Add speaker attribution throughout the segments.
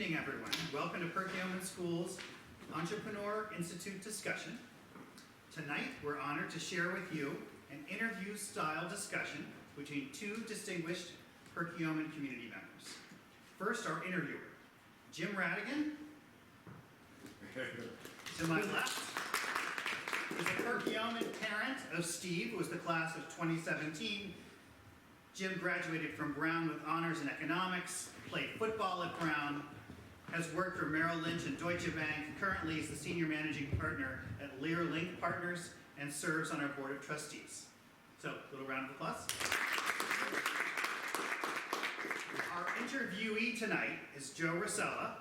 Speaker 1: evening, everyone. Welcome to Perkiomen School's Entrepreneur Institute discussion. Tonight, we're honored to share with you an interview-style discussion between two distinguished Perkiomen community members. First, our interviewer, Jim Radigan. To my left is a Perkiomen parent of Steve, who was the class of 2017. Jim graduated from Brown with honors in economics, played football at Brown, has worked for Merrill Lynch and Deutsche Bank, currently is the senior managing partner at Lear Link Partners, and serves on our board of trustees. So, a little round of applause. Our interviewee tonight is Joe Rosella,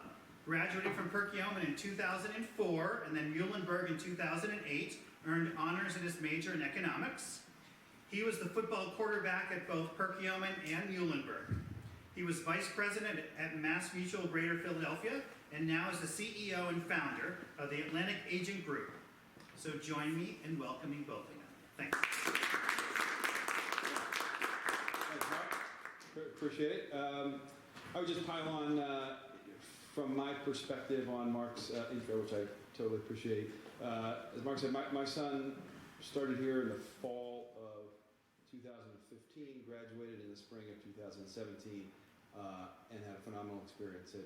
Speaker 1: graduated from Perkiomen in 2004 and then Muhlenberg in 2008, earned honors in his major in economics. He was the football quarterback at both Perkiomen and Muhlenberg. He was vice president at Mass Mutual Greater Philadelphia and now is the CEO and founder of the Atlantic Agent Group. So join me in welcoming both of them. Thanks.
Speaker 2: Thanks, Mark. Appreciate it. I would just pile on from my perspective on Mark's intro, which I totally appreciate. As Mark said, my son started here in the fall of 2015, graduated in the spring of 2017, and had a phenomenal experience at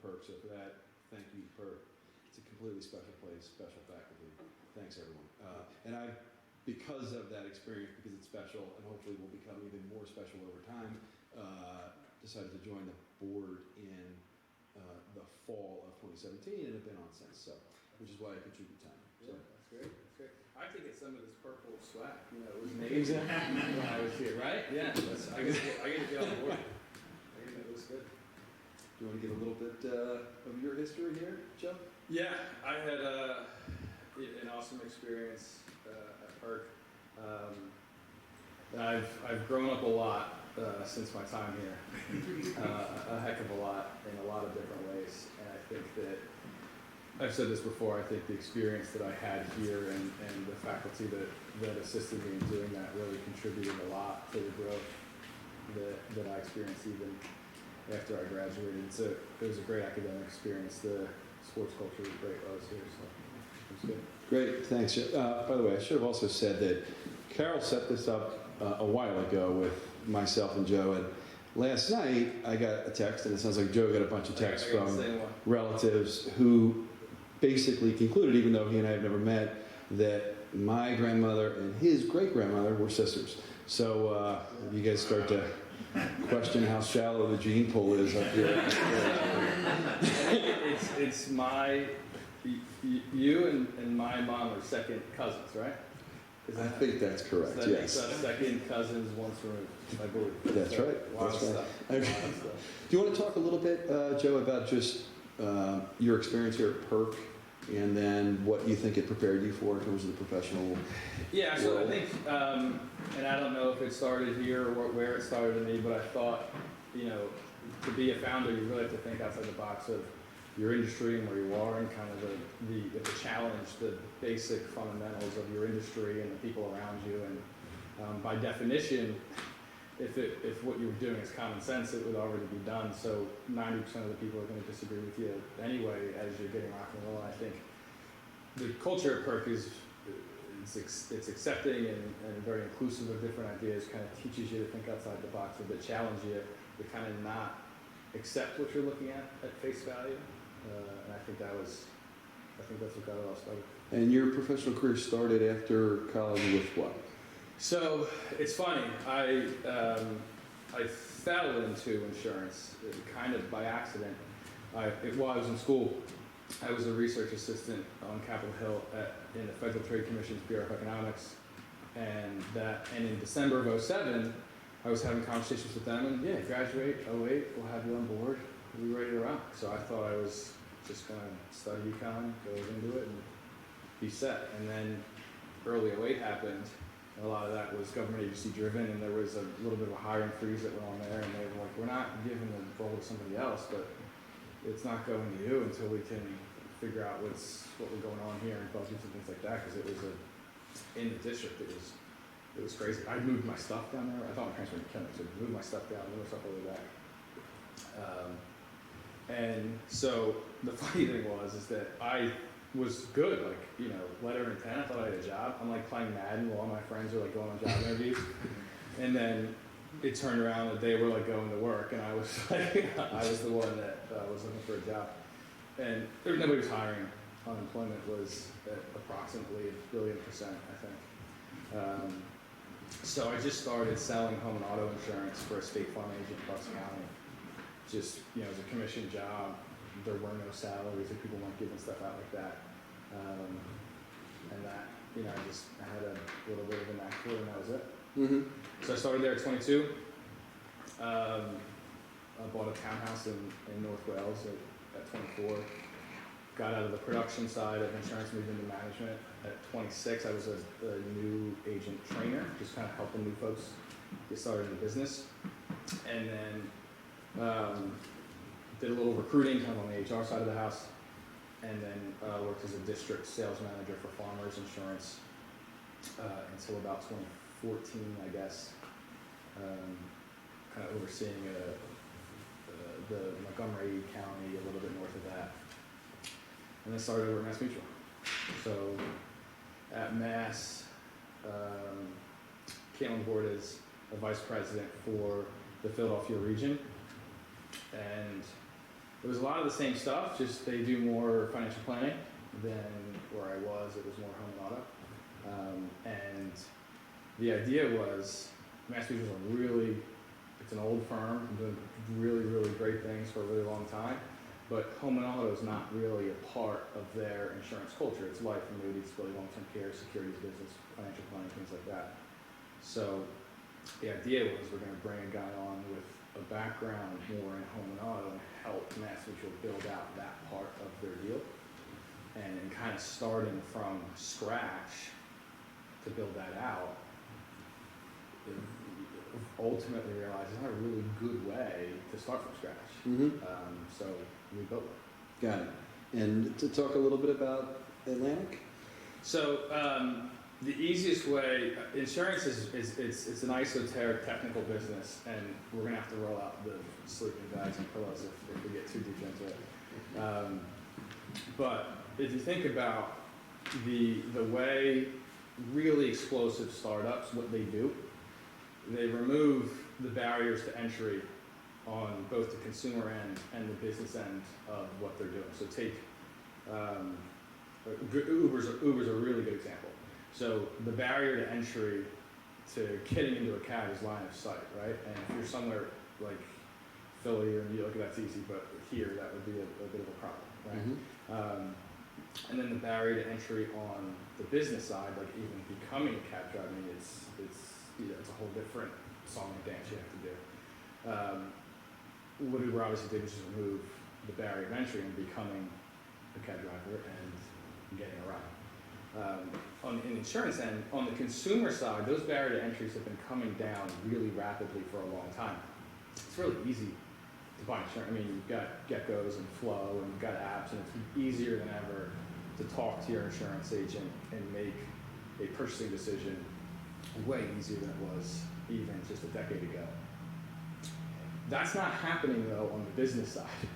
Speaker 2: Perk. So for that, thank you, Perk. It's a completely special place, special faculty. Thanks, everyone. And I, because of that experience, because it's special and hopefully will become even more special over time, decided to join the board in the fall of 2017 and have been on since. So, which is why I contribute time. So.
Speaker 3: Yeah, that's great. That's great. I think it's some of this purple swag. You know, it was amazing when I was here, right? Yeah. I get to be on the board. I think it looks good.
Speaker 2: Do you want to give a little bit of your history here, Joe?
Speaker 3: Yeah, I had an awesome experience at Perk. I've grown up a lot since my time here, a heck of a lot in a lot of different ways, and I think that I've said this before. I think the experience that I had here and the faculty that assisted me in doing that really contributed a lot to the growth that I experienced even after I graduated. So it was a great academic experience. The sports culture was great while I was here, so it was good.
Speaker 2: Great, thanks. By the way, I should have also said that Carol set this up a while ago with myself and Joe, and last night I got a text, and it sounds like Joe got a bunch of texts from relatives who basically concluded, even though he and I have never met, that my grandmother and his great-grandmother were sisters. So you guys start to question how shallow the gene pool is up here.
Speaker 3: It's you and my mom are second cousins, right?
Speaker 2: I think that's correct, yes.
Speaker 3: Second cousins, once removed, I believe.
Speaker 2: That's right.
Speaker 3: That's right.
Speaker 2: Okay. Do you want to talk a little bit, Joe, about just your experience here at Perk, and then what you think it prepared you for in terms of the professional
Speaker 3: Yeah, so
Speaker 2: world?
Speaker 3: I think, and I don't know if it started here or where it started in me, but I thought, to be a founder, you really have to think outside the box of your industry and where you are, and kind of the challenge, the basic fundamentals of your industry and the people around you. And by definition, if what you were doing is common sense, it would already be done. So 90% of the people are going to disagree with you anyway as you're getting rock and roll. I think the culture at Perk is it's accepting and very inclusive of different ideas. Kind of teaches you to think outside the box, a bit challenge you to kind of not accept what you're looking at face value. And I think that's what got it all started.
Speaker 2: And your professional career started after college with what?
Speaker 3: So it's funny. I fell into insurance kind of by accident. While I was in school, I was a research assistant on Capitol Hill in the Federal Trade Commission's Bureau of Economics, and in December of 2007, I was having conversations with them, and graduate 2008, we'll have you on board. We're ready to rock. So I thought I was just going to study econ, go into it, and be set. And then early 2008 happened, and a lot of that was government agency driven, and there was a little bit of a hiring freeze that went on there, and they were like, we're not giving the role to somebody else, but it's not going to you until we can figure out what we're going on here and budgets and things like that, because it was in the district, it was crazy. I moved my stuff down there. I thought my parents were going to kill me, so I moved my stuff down, moved my stuff all the way back. And so the funny thing is that I was good, like, you know, letter of intent. I thought I had a job. I'm like playing Madden while all my friends are like going on job interviews. And it turned around that they were like going to work, and I was like, I was the one that was looking for a job. And nobody was hiring. Unemployment was at approximately 1 billion%, I think. So I just started selling home and auto insurance for a state farm agent in Bucks County. Just, you know, as a commission job. There were no salaries that people weren't giving stuff out like that. And that, you know, I had a little bit of a knack for it, and that was it.
Speaker 2: Mm-hmm.
Speaker 3: So I started there at 22. I bought a townhouse in North Wales at 24. Got out of the production side of insurance, moved into management. At 26, I was a new agent trainer, just kind of helping new folks get started in the business. And then did a little recruiting, kind of on the HR side of the house. And then worked as a district sales manager for Farmers Insurance until about 2014, I guess. Kind of overseeing the Montgomery County, a little bit north of that. And then started over at Mass Mutual. So at Mass, came on board as a vice president for the Philadelphia region. And it was a lot of the same stuff, just they do more financial planning than where I was. It was more home and auto. And the idea was, Mass Mutual is it's an old firm, doing really, really great things for a really long time. But home and auto is not really a part of their insurance culture. It's life, annuities, disability, long-term care, securities business, financial planning, things like that. So the idea was we're going to bring a guy on with a background more in home and auto and help Mass Mutual build out that part of their deal. And kind of starting from scratch to build that out, ultimately realized it's not a really good way to start from scratch.
Speaker 2: Mm-hmm.
Speaker 3: So we built it.
Speaker 2: Got it. And to talk a little bit about Atlantic?
Speaker 3: So the easiest way, insurance it's an esoteric technical business, and we're gonna have to roll out the sleeping bags and pillows if we get too deep into it. But if you think about the way really explosive startups, what they do, they remove the barriers to entry on both the consumer end and the business end of what they're doing. So take Uber's a really good example. So the barrier to entry to getting into a cab is line of sight, right? And if you're somewhere like Philly or New York, that's easy, but here that would be a bit of a problem, right?
Speaker 2: Mm-hmm.
Speaker 3: And then the barrier to entry on the business side, like even becoming a cab driver, I mean, it's a whole different song and dance you have to do. What Uber obviously did was just remove the barrier of entry and becoming a cab driver and getting a ride. On the insurance end, on the consumer side, those barrier to entries have been coming down really rapidly for a long time. It's really easy to buy insurance. I mean, you've got Get-Go's and Flow, and you've got apps, and it's easier than ever to talk to your insurance agent and make a purchasing decision way easier than it was even just a decade ago. That's not happening though on the business side.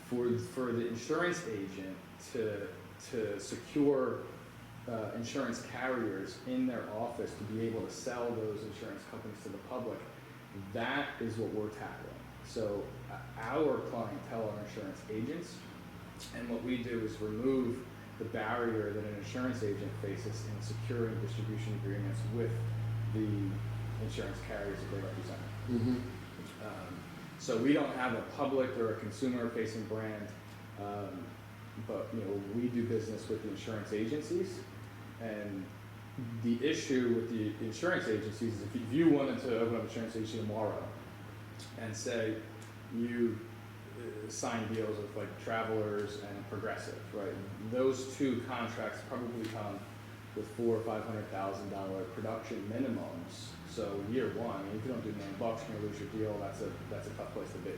Speaker 3: For the insurance agent to secure insurance carriers in their office to be able to sell those insurance companies to the public, that is what we're tackling. So our clientele are insurance agents, and what we do is remove the barrier that an insurance agent faces in securing distribution agreements with the insurance carriers that they represent.
Speaker 2: Mm-hmm.
Speaker 3: So we don't have a public or a consumer-facing brand, but we do business with the insurance agencies. And the issue with the insurance agencies is if you wanted to open up an insurance agency tomorrow and say you sign deals with like Travelers and Progressive, right? Those two contracts probably come with $400,000 or $500,000 production minimums. So year one, I mean, if you don't do $1 million, you're gonna lose your deal. That's a tough place to be.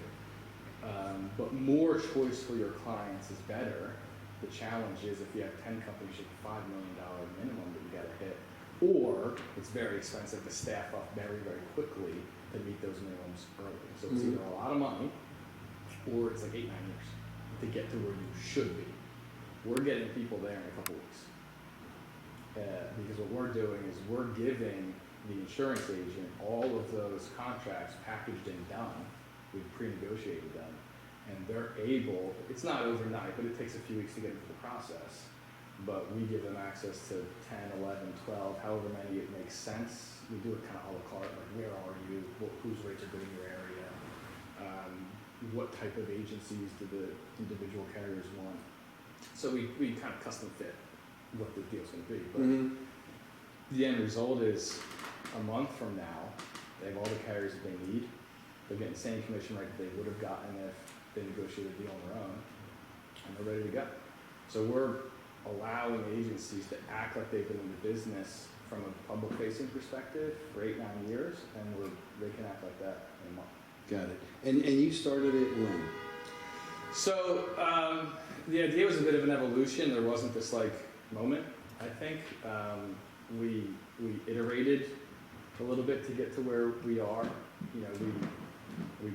Speaker 3: But more choice for your clients is better. The challenge is if you have 10 companies, you have a $5 million minimum that you gotta hit, or it's very expensive to staff up very, very quickly to meet those minimums early. So it's either a lot of money or it's like 8-9 years to get to where you should be. We're getting people there in a couple weeks. Because what we're doing is we're giving the insurance agent all of those contracts packaged and done. We've pre-negotiated them, and they're able, it's not overnight, but it takes a few weeks to get into the process. But we give them access to 10, 11, 12, however many it makes sense. We do it kind of a la carte, like where are you, whose rates are good in your area, what type of agencies do the individual carriers want. So we kind of custom fit what the deal's gonna be. But the end result is a month from now, they have all the carriers that they need. They're getting the same commission rate that they would have gotten if they negotiated a deal on their own, and they're ready to go. So we're allowing agencies to act like they've been in the business from a public-facing perspective for 8-9 years, and they can act like that in a month.
Speaker 2: Got it. And you started it when?
Speaker 3: So the idea was a bit of an evolution. There wasn't this like moment, I think. We iterated a little bit to get to where we are. You know, we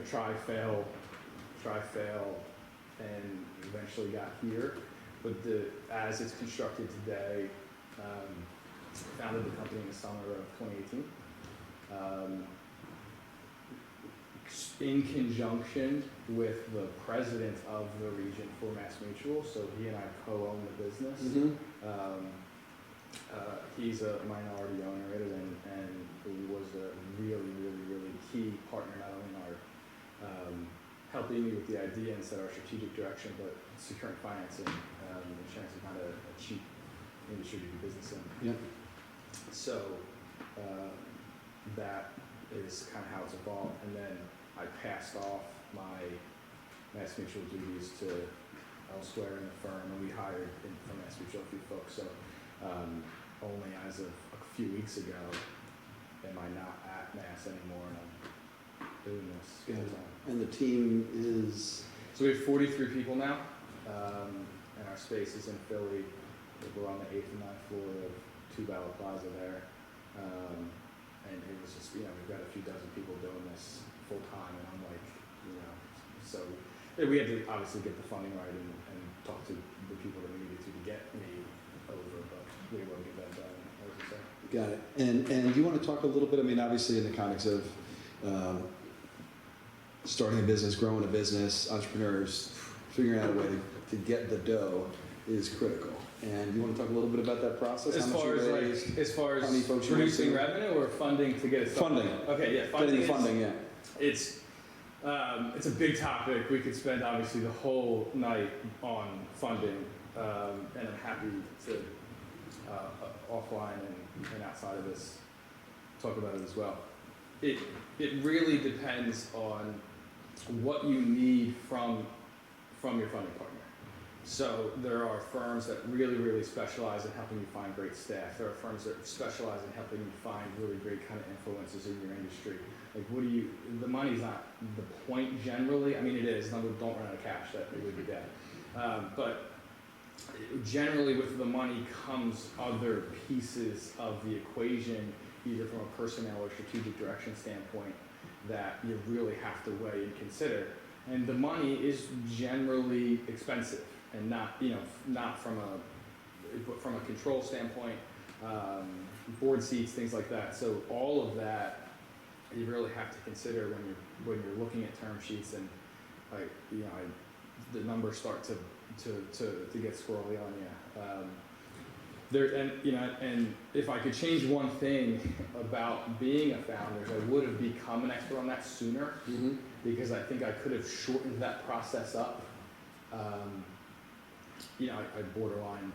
Speaker 3: try, fail, and eventually got here. But as it's constructed today, founded the company in the summer of 2018. In conjunction with the president of the region for Mass Mutual, so he and I co-own the business. He's a minority owner in it, and he was a really key partner, not only in our helping me with the idea and set our strategic direction, but securing financing. Insurance is not a cheap industry to do business in.
Speaker 2: Yep.
Speaker 3: So that is kind of how it's evolved. And then I passed off my Mass Mutual duties to elsewhere in the firm, and we hired from Mass Mutual a few folks. So only as of a few weeks ago am I not at Mass anymore, and I'm doing this full time.
Speaker 2: And the team is?
Speaker 3: So we have 43 people now, and our space is in Philly. We're on the 8th and 9th floor of Two Ballot Plaza there. And it was just, we've got a few dozen people doing this full time, and I'm like, so we had to obviously get the funding right and talk to the people that we needed to get me over, but we will get that done, as I say.
Speaker 2: Got it. And you want to talk a little bit, obviously in the context of starting a business, growing a business, entrepreneurs, figuring out a way to get the dough is critical. And you want to talk a little bit about that process?
Speaker 3: As far as
Speaker 2: how many folks you
Speaker 3: producing
Speaker 2: want to-
Speaker 3: revenue or funding to get it started?
Speaker 2: Funding.
Speaker 3: Okay, yeah, funding.
Speaker 2: Getting the funding, yeah.
Speaker 3: It's a big topic. We could spend obviously the whole night on funding, and I'm happy to offline and outside of this talk about it as well. It really depends on what you need from your funding partner. So there are firms that really specialize in helping you find great staff. There are firms that specialize in helping you find really great kind of influencers in your industry. Like, the money's not the point generally. I mean, it is. Don't run out of cash, that would be bad. But generally with the money comes other pieces of the equation, either from a personnel or strategic direction standpoint, that you really have to weigh and consider. And the money is generally expensive, and not from a control standpoint, board seats, things like that. So all of that you really have to consider when you're looking at term sheets, and the numbers start to get squirrely on you. And if I could change one thing about being a founder, I would have become an expert on that sooner, because I think I could have shortened that process up. I borderline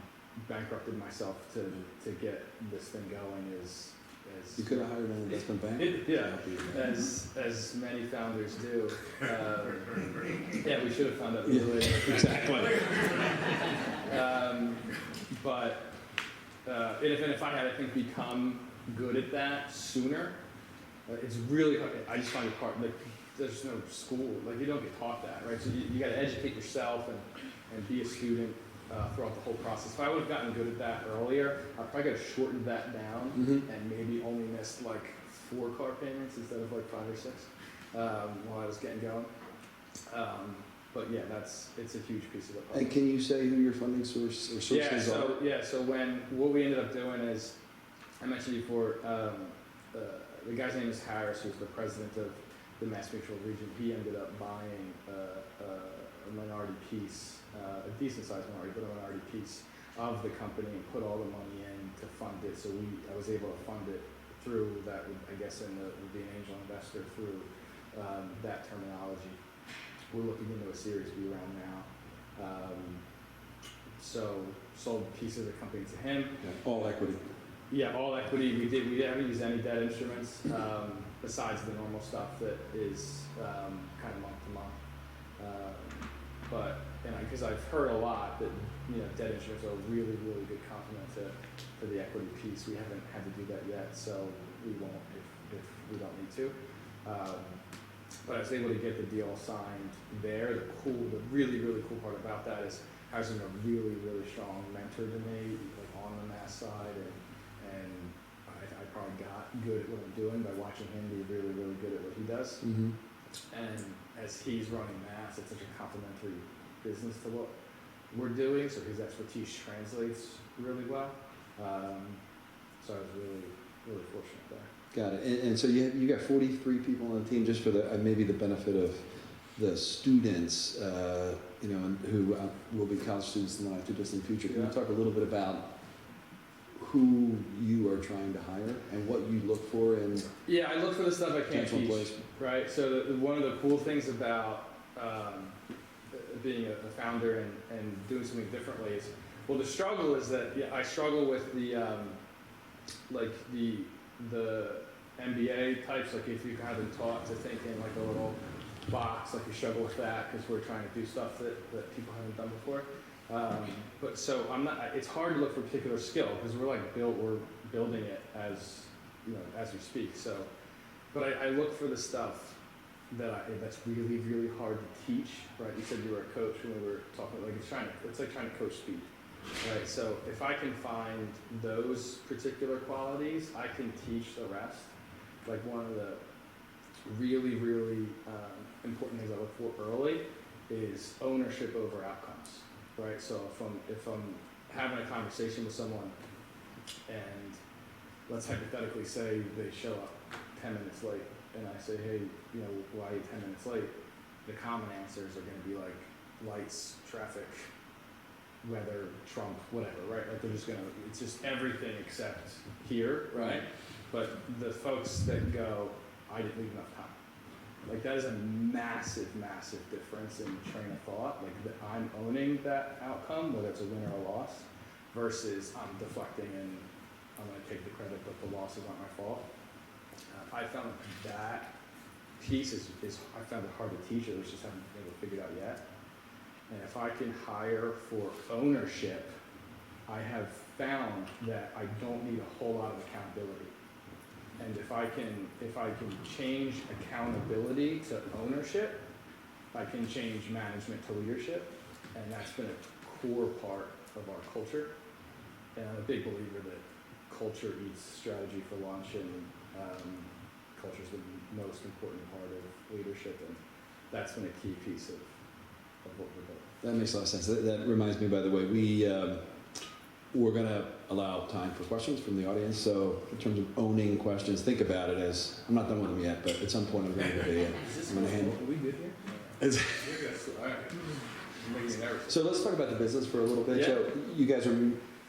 Speaker 3: bankrupted myself to get this thing going.
Speaker 2: You could have hired an investment bank.
Speaker 3: As many founders do. We should have found out later.
Speaker 2: Exactly.
Speaker 3: If I had, I think, become good at that sooner, it's really hard. I just find it hard. Like, there's no school. Like, you don't get taught that, right? So you got to educate yourself and be a student throughout the whole process. If I would have gotten good at that earlier, I probably could have shortened that down and maybe only missed like 4 car payments instead of like 5 or 6 while I was getting going. But yeah, it's a huge piece of the puzzle.
Speaker 2: And can you say who your funding source or sources are?
Speaker 3: So what we ended up doing is, I mentioned before, the guy's name is Harris, who's the president of the Mass Mutual region. He ended up buying a minority piece, a decent sized minority, but a minority piece of the company and put all the money in to fund it. So I was able to fund it through that, I guess, would be an angel investor through that terminology. We're looking into a Series B round now. So sold a piece of the company to him.
Speaker 2: Yeah, all equity.
Speaker 3: Yeah, all equity. We haven't used any debt instruments besides the normal stuff that is kind of month to month. But because I've heard a lot that debt instruments are a really, really good complement to the equity piece. We haven't had to do that yet, so we won't if we don't need to. But I was able to get the deal signed there. The really, really cool part about that is Harris is a really, really strong mentor to me, like on the mass side, and I probably got good at what I'm doing by watching him be really, really good at what he does.
Speaker 2: Mm-hmm.
Speaker 3: And as he's running mass, it's such a complementary business to what we're doing, so his expertise translates really well. So I was really, really fortunate there.
Speaker 2: Got it. And so you got 43 people on the team, just for the maybe the benefit of the students, who will be college students in the not too distant future. Can you talk a little bit about who you are trying to hire and what you look for in?
Speaker 3: Yeah, I look for the stuff I can't teach.
Speaker 2: Placement.
Speaker 3: Right. So one of the cool things about being a founder and doing something differently is, well, the struggle is that I struggle with the MBA types. Like if you've kind of been taught to think in like a little box, like you struggle with that because we're trying to do stuff that people haven't done before. But so it's hard to look for a particular skill because we're building it as we speak. So, but I look for the stuff that's really, really hard to teach, right? You said you were a coach when we were talking, like it's like trying to coach speed, right? So if I can find those particular qualities, I can teach the rest. Like one of the really, really important things I look for early is ownership over outcomes, right? So if I'm having a conversation with someone and let's hypothetically say they show up 10 minutes late, and I say, hey, why are you 10 minutes late? The common answers are going to be like lights, traffic, weather, Trump, whatever, right? Like it's just everything except here, right? But the folks that go, I didn't leave enough time. Like that is a massive, massive difference in train of thought. Like I'm owning that outcome, whether it's a win or a loss, versus I'm deflecting and I'm going to take the credit, but the loss is not my fault. I found that piece is I found it hard to teach. I just haven't been able to figure it out yet. And if I can hire for ownership, I have found that I don't need a whole lot of accountability. And if I can change accountability to ownership, I can change management to leadership, and that's been a core part of our culture. And I'm a big believer that culture eats strategy for lunch, and culture is the most important part of leadership, and that's been a key piece of what we're doing.
Speaker 2: That makes a lot of sense. That reminds me, by the way, we're going to allow time for questions from the audience. So in terms of owning questions, think about it as, I'm not done with them yet, but at some point I'm going to be, I'm going to handle.
Speaker 3: Are we good here?
Speaker 2: You're
Speaker 3: good. All right. Making me nervous.
Speaker 2: So let's talk about the business for a little bit.
Speaker 3: Yeah.
Speaker 2: So you guys are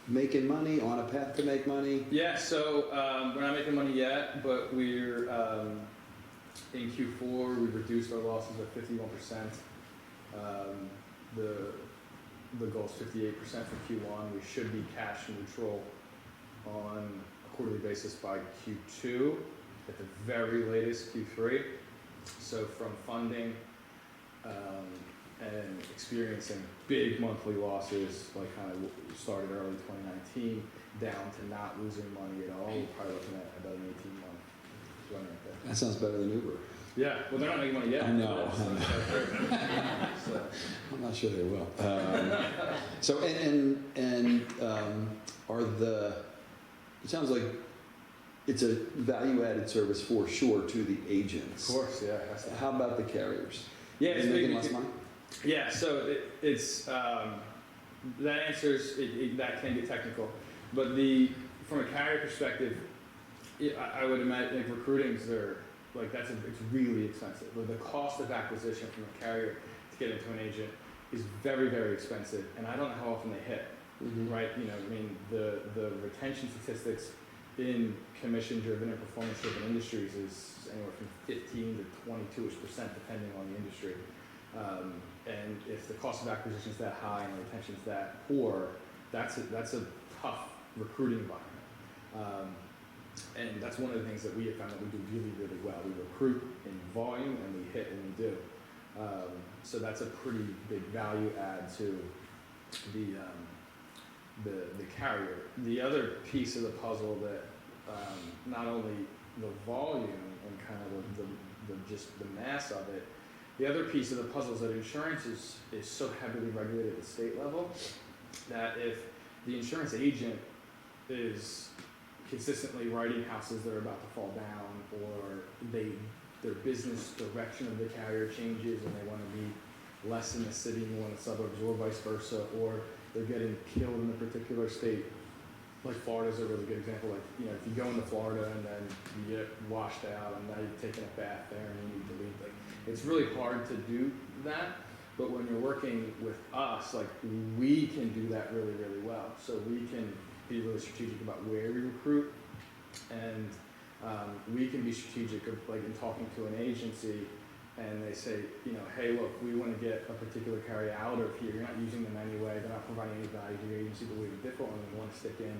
Speaker 2: making money, on a path to make money?
Speaker 3: Yeah, so we're not making money yet, but we're in Q4, we reduced our losses by 51%. The goal is 58% for Q1. We should be cash neutral on a quarterly basis by Q2, at the very latest Q3. So from funding and experiencing big monthly losses, like kind of started early 2019, down to not losing money at all, we're probably looking at about an 18-month run right there.
Speaker 2: That sounds better than Uber.
Speaker 3: Yeah, well, they're not making money yet.
Speaker 2: I know.
Speaker 3: So.
Speaker 2: I'm not sure they will. So, it sounds like it's a value-added service for sure to the agents.
Speaker 3: Of course, yeah.
Speaker 2: How about the carriers?
Speaker 3: Yeah,
Speaker 2: Are
Speaker 3: it's
Speaker 2: they making
Speaker 3: big.
Speaker 2: less money?
Speaker 3: Yeah, so it's that answers that can get technical, but from a carrier perspective, I would imagine like recruiting's like it's really expensive. But the cost of acquisition from a carrier to get into an agent is very, very expensive, and I don't know how often they hit.
Speaker 2: Mhm.
Speaker 3: Right? You know, I mean, the retention statistics in commission-driven and performance-driven industries is anywhere from 15 to 22% depending on the industry. And if the cost of acquisition is that high and the retention is that poor, that's a tough recruiting environment. And that's one of the things that we have found that we do really, really well. We recruit in volume and we hit and we do. So that's a pretty big value add to the carrier. The other piece of the puzzle that not only the volume and kind of just the mass of it, the other piece of the puzzle is that insurance is so heavily regulated at the state level that if the insurance agent is consistently writing houses that are about to fall down, or their business direction of the carrier changes and they want to be less in the city and more in the suburbs, or vice versa, or they're getting killed in a particular state. Like Florida's a really good example. Like, you know, if you go into Florida and then you get washed out and now you're taking a bath there and you need to leave, like, it's really hard to do that. But when you're working with us, like, we can do that really, really well. So we can be really strategic about where we recruit, and we can be strategic of, like, in talking to an agency and they say, you know, hey, look, we want to get a particular carrier out of here. You're not using them anyway. They're not providing any value to your agency, but we have a different one we want to stick in,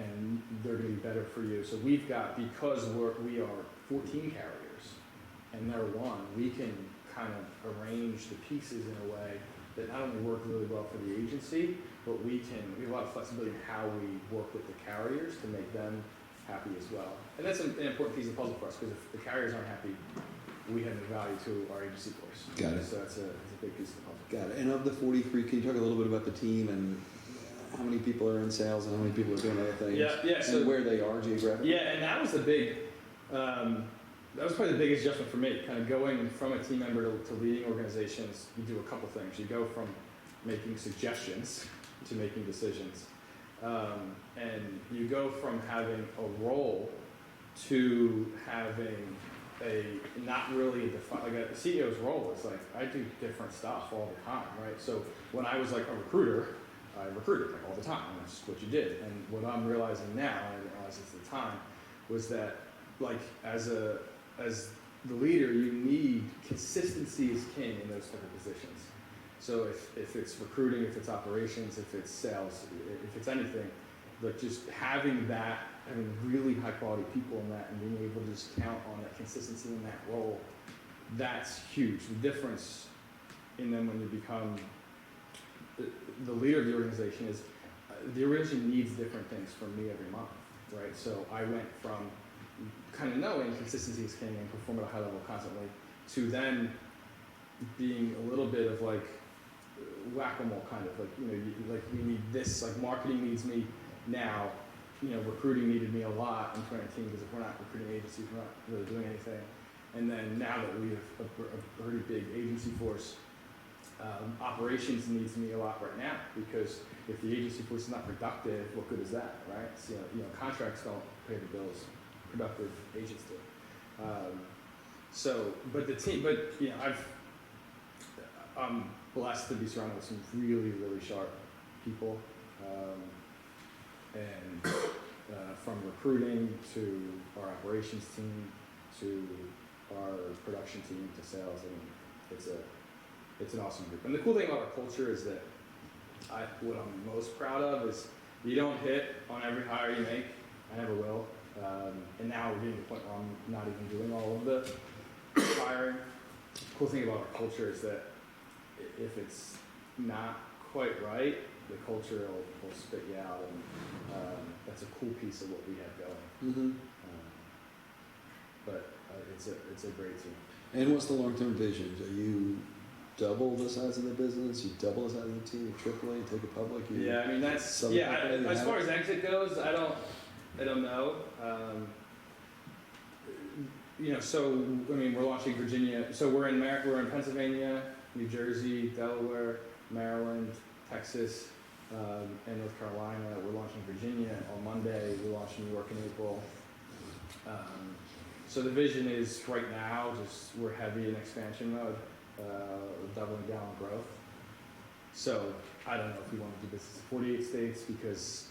Speaker 3: and they're going to be better for you. So we've got, because we are 14 carriers and they're one, we can kind of arrange the pieces in a way that not only work really well for the agency, but we have a lot of flexibility in how we work with the carriers to make them happy as well. And that's an important piece of the puzzle for us, because if the carriers aren't happy, we have the value to our agency force.
Speaker 2: Got it.
Speaker 3: So that's a big piece of the puzzle.
Speaker 2: Got it. And of the 43, can you talk a little bit about the team and how many people are in sales and how many people are doing other things?
Speaker 3: Yeah. So
Speaker 2: and where they are geographically?
Speaker 3: yeah, and that was the big. That was probably the biggest adjustment for me. Kind of going from a team member to leading organizations. You do a couple things. You go from making suggestions to making decisions, and you go from having a role to having not really a defined, like a CEO's role is like, I do different stuff all the time, right? So when I was like a recruiter, I recruited like all the time, and that's what you did. And what I'm realizing now, and I didn't realize this at the time, was that like as the leader, you need consistency is king in those type of positions. So if it's recruiting, if it's operations, if it's sales, if it's anything, like just having really high quality people in that and being able to just count on that consistency in that role, that's huge. The difference in them when you become the leader of the organization is the organization needs different things from me every month, right? So I went from kind of knowing consistency is king and perform at a high level constantly to then being a little bit of like whack-a-mole kind of like, you know, like we need this, like marketing needs me now, you know, recruiting needed me a lot in 2019 because if we're not recruiting agencies, we're not really doing anything. And then now that we have a pretty big agency force, operations needs me a lot right now, because if the agency force is not productive, what good is that, right? So, you know, contracts don't pay the bills, productive agents do. But the team, you know, I'm blessed to be surrounded with some really, really sharp people. And from recruiting to our operations team to our production team to sales, I mean, it's an awesome group. And the cool thing about our culture is that what I'm most proud of is you don't hit on every hire you make. I never will. And now we're getting to the point where I'm not even doing all of the hiring. The cool thing about our culture is that if it's not quite right, the culture will spit you out, and that's a cool piece of what we have going.
Speaker 2: Mm-hmm.
Speaker 3: But it's a great team.
Speaker 2: And what's the long-term vision? Are you double the size of the business? You double the size of the team? You triple it? You take it public?
Speaker 3: Yeah, I mean that's as far as exit goes, I don't know. so I mean, we're launching Virginia. So we're in Pennsylvania, New Jersey, Delaware, Maryland, Texas, and North Carolina. We're launching Virginia on Monday. We launch New York in April. So the vision is right now, just we're heavy in expansion mode, doubling down on growth. So I don't know if we want to do business in 48 states because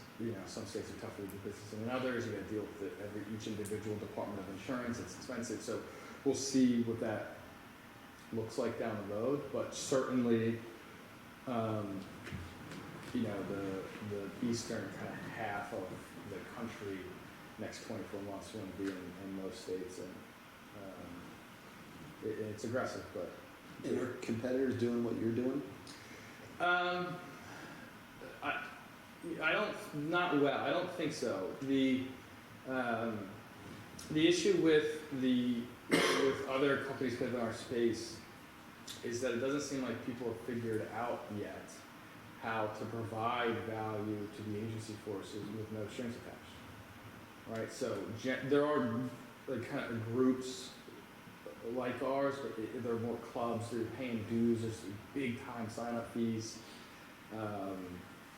Speaker 3: some states are tougher to do business than others. You got to deal with each individual department of insurance. It's expensive. So we'll see what that looks like down the road. But certainly, the eastern kind of half of the country next 24 months will be in most states, and it's aggressive, but.
Speaker 4: And are competitors doing what you're doing?
Speaker 3: I don't think so. The issue with other companies within our space is that it doesn't seem like people have figured out yet how to provide value to the agency forces with no strings attached. Right? So there are kind of groups like ours, but there are more clubs. They're paying dues. There's big time sign up fees.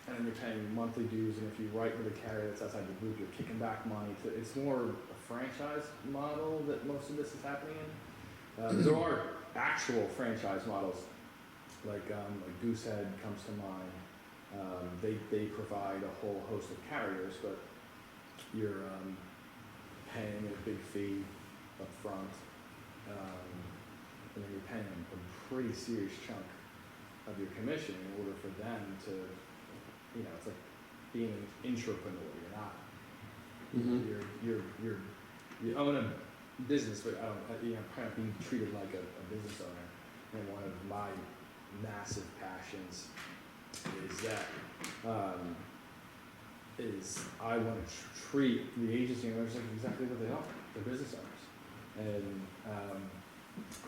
Speaker 3: And then you're paying monthly dues, and if you write with a carrier that's outside the group, you're kicking back money. It's more a franchise model that most of this is happening in. There are actual franchise models, like Goosehead comes to mind. They provide a whole host of carriers, but you're paying a big fee up front, and then you're paying a pretty serious chunk of your commission in order for them to, it's like being an intrapreneur. You're not. You own a business, but kind of being treated like a business owner. And one of my massive passions is that I want to treat the agency owners like exactly what they are. They're business owners, and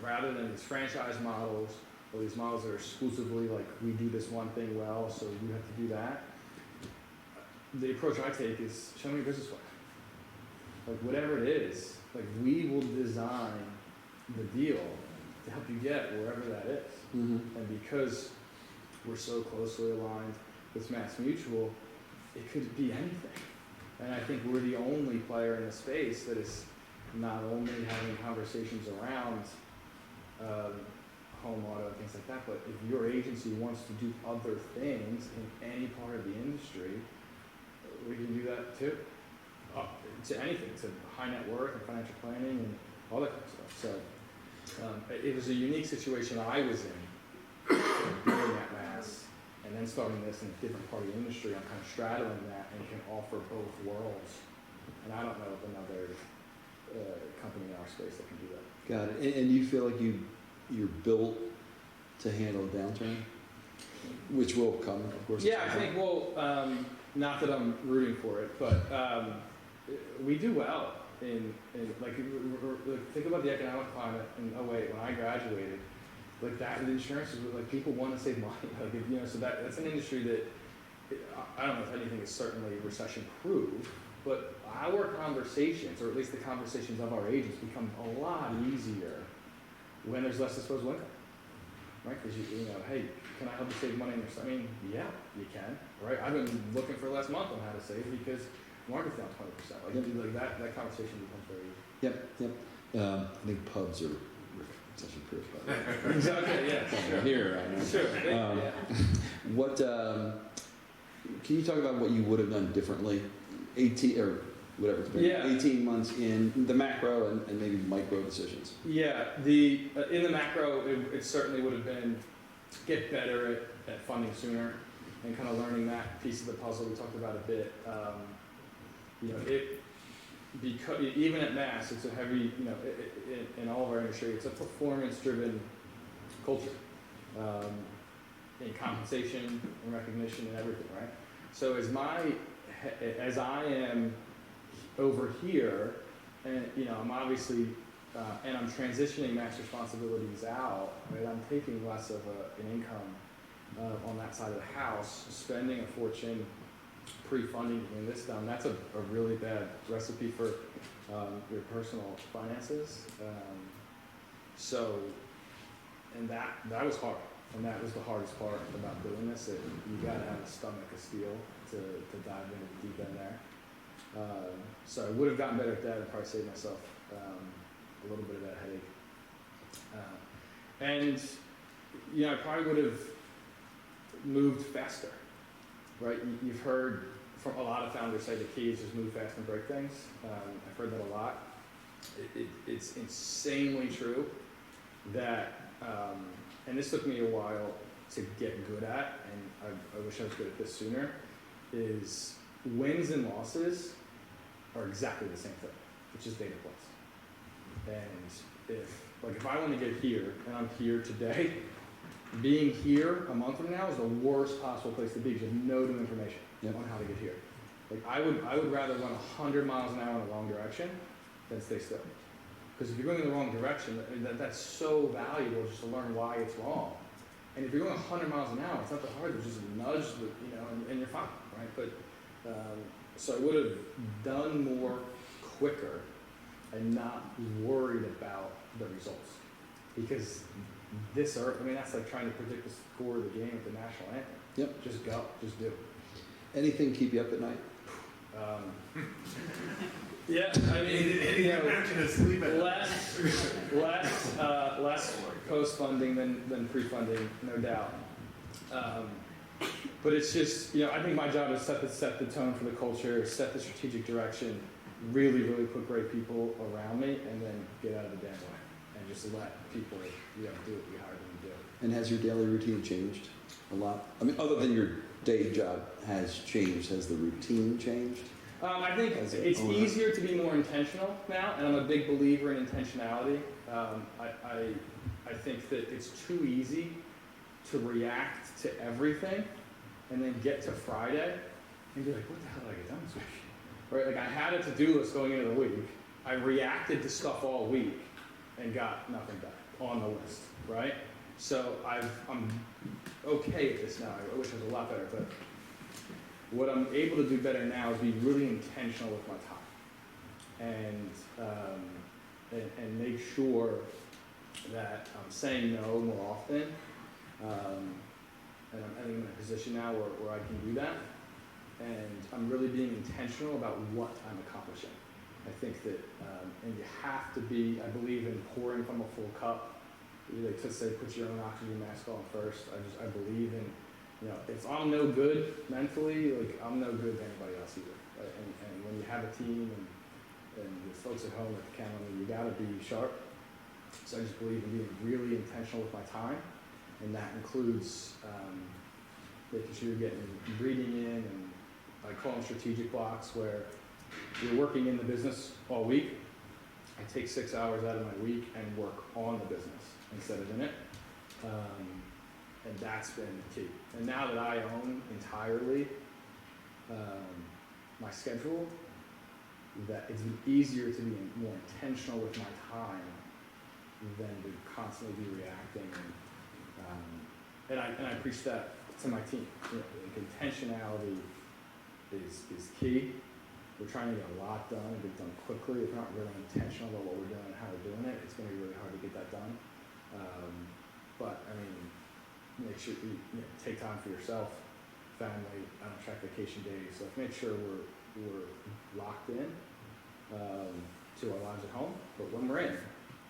Speaker 3: rather than these franchise models. Or these models that are exclusively like, we do this one thing well, so you have to do that. The approach I take is, show me your business plan. Like whatever it is, like we will design the deal to help you get wherever that is.
Speaker 4: Mm-hmm.
Speaker 3: And because we're so closely aligned with Mass Mutual, it could be anything. And I think we're the only player in the space that is not only having conversations around home auto and things like that, but if your agency wants to do other things in any part of the industry, we can do that too. To anything, to high net worth and financial planning and all that kind of stuff. So it was a unique situation I was in, being at Mass, and then starting this in a different part of the industry. I'm kind of straddling that and can offer both worlds. And I don't know of another company in our space that can do that.
Speaker 4: Got it. And you feel like you're built to handle a downturn, which will come, of course.
Speaker 3: Yeah, I think, not that I'm rooting for it, but we do well in think about the economic climate in 08 when I graduated. Like that, the insurance is like people want to save money. Like so that's an industry that I don't know if anything is certainly recession proof, but our conversations, or at least the conversations of our agents, become a lot easier when there's less disposable income, right? Because hey, can I help you save money? I mean, yeah, you can, right? I've been looking for last month on how to save because the market's down 20%. Like that conversation becomes very easy.
Speaker 4: Yep. I think pubs are recession proof.
Speaker 3: Exactly. Yeah.
Speaker 4: Sure. Here, I know.
Speaker 3: Sure. Yeah.
Speaker 4: What can you talk about what you would have done differently? 18 or whatever it's been.
Speaker 3: Yeah.
Speaker 4: 18 months in the macro and maybe micro decisions.
Speaker 3: Yeah, in the macro, it certainly would have been get better at funding sooner and kind of learning that piece of the puzzle we talked about a bit. Because even at Mass, it's a heavy, in all of our industry, it's a performance-driven culture in compensation and recognition and everything, right? So as I am over here, and I'm obviously, and I'm transitioning Mass responsibilities out, right? I'm taking less of an income on that side of the house, spending a fortune pre-funding getting this done, that's a really bad recipe for your personal finances. So, and that was hard, and that was the hardest part about doing this. You gotta have a stomach of steel to dive into the deep end there. So I would have gotten better at that and probably saved myself a little bit of that headache. And you know, I probably would have moved faster, right? You've heard from a lot of founders say the key is just move fast and break things. I've heard that a lot. It's insanely true that, and this took me a while to get good at, and I wish I was good at this sooner, is wins and losses are exactly the same thing. It's just data points. And if I want to get here, and I'm here today, being here a month from now is the worst possible place to be because you have no new information on how to get here. Like I would rather run 100 miles an hour in the wrong direction than stay still. Because if you're going in the wrong direction, that's so valuable just to learn why it's wrong. And if you're going 100 miles an hour, it's not that hard to just nudge, and you're fine, right? But so I would have done more quicker and not worried about the results. Because that's like trying to predict the score of the game at the national anthem.
Speaker 4: Yep.
Speaker 3: Just go, just do.
Speaker 4: Anything keep you up at night?
Speaker 3: Yeah, I mean, less post-funding than pre-funding, no doubt. But it's just, I think my job is set the tone for the culture, set the strategic direction, really, really put great people around me, and then get out of the damn way. And just let people, do what we hired them to do.
Speaker 4: And has your daily routine changed a lot? I mean, other than your day job has changed, has the routine changed?
Speaker 3: I think it's easier to be more intentional now, and I'm a big believer in intentionality. I think that it's too easy to react to everything and then get to Friday and be like, what the hell did I get done this week? Right? Like I had a to-do list going into the week. I reacted to stuff all week and got nothing done on the list, right? So I'm okay at this now. I wish I was a lot better, but what I'm able to do better now is be really intentional with my time and make sure that I'm saying no more often. And I'm in a position now where I can do that. And I'm really being intentional about what I'm accomplishing. I think that, and you have to be, I believe in pouring from a full cup. Like to say, put your own oxygen mask on first. I believe in, if I'm no good mentally, like I'm no good to anybody else either. Right? And when you have a team and the folks at home that count on you, you gotta be sharp. So I just believe in being really intentional with my time. And that includes making sure you're getting reading in, and I call them strategic blocks, where you're working in the business all week. I take 6 hours out of my week and work on the business instead of in it. And that's been the key. And now that I own entirely my schedule, that it's been easier to be more intentional with my time than to constantly be reacting. And I preach that to my team. Intentionality is key. We're trying to get a lot done and get done quickly. If we're not really intentional about what we're doing and how we're doing it, it's going to be really hard to get that done. But I mean, make sure you take time for yourself, family. I don't track vacation days, so make sure we're locked in to our lives at home. But when we're in,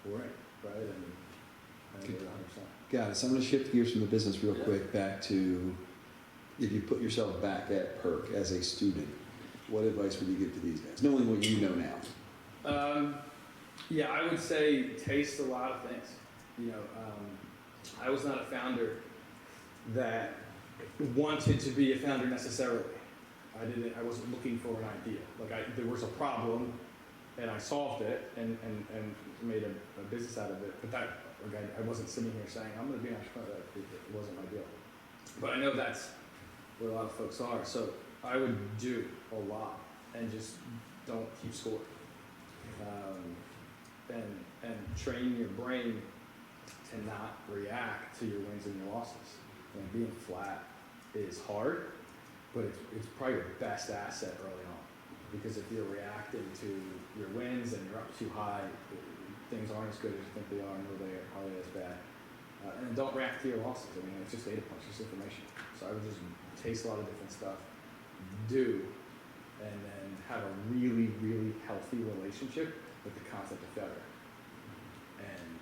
Speaker 3: right? And we're 100%.
Speaker 4: Got it. So I'm going to shift gears from the business real quick back to, if you put yourself back at Perk as a student, what advice would you give to these guys, knowing what you know now?
Speaker 3: I would say taste a lot of things. I was not a founder that wanted to be a founder necessarily. I wasn't looking for an idea. There was a problem, and I solved it and made a business out of it. But I wasn't sitting here saying I'm going to be an entrepreneur. It wasn't my deal. But I know that's where a lot of folks are. So I would do a lot and just don't keep score. And train your brain to not react to your wins and your losses. Being flat is hard, but it's probably your best asset early on. Because if you're reacting to your wins and you're up too high, things aren't as good as you think they are, nor they are probably as bad. And then don't react to your losses. I mean, it's just data points, just information. So I would just taste a lot of different stuff, do, and then have a really, really healthy relationship with the concept of failure. And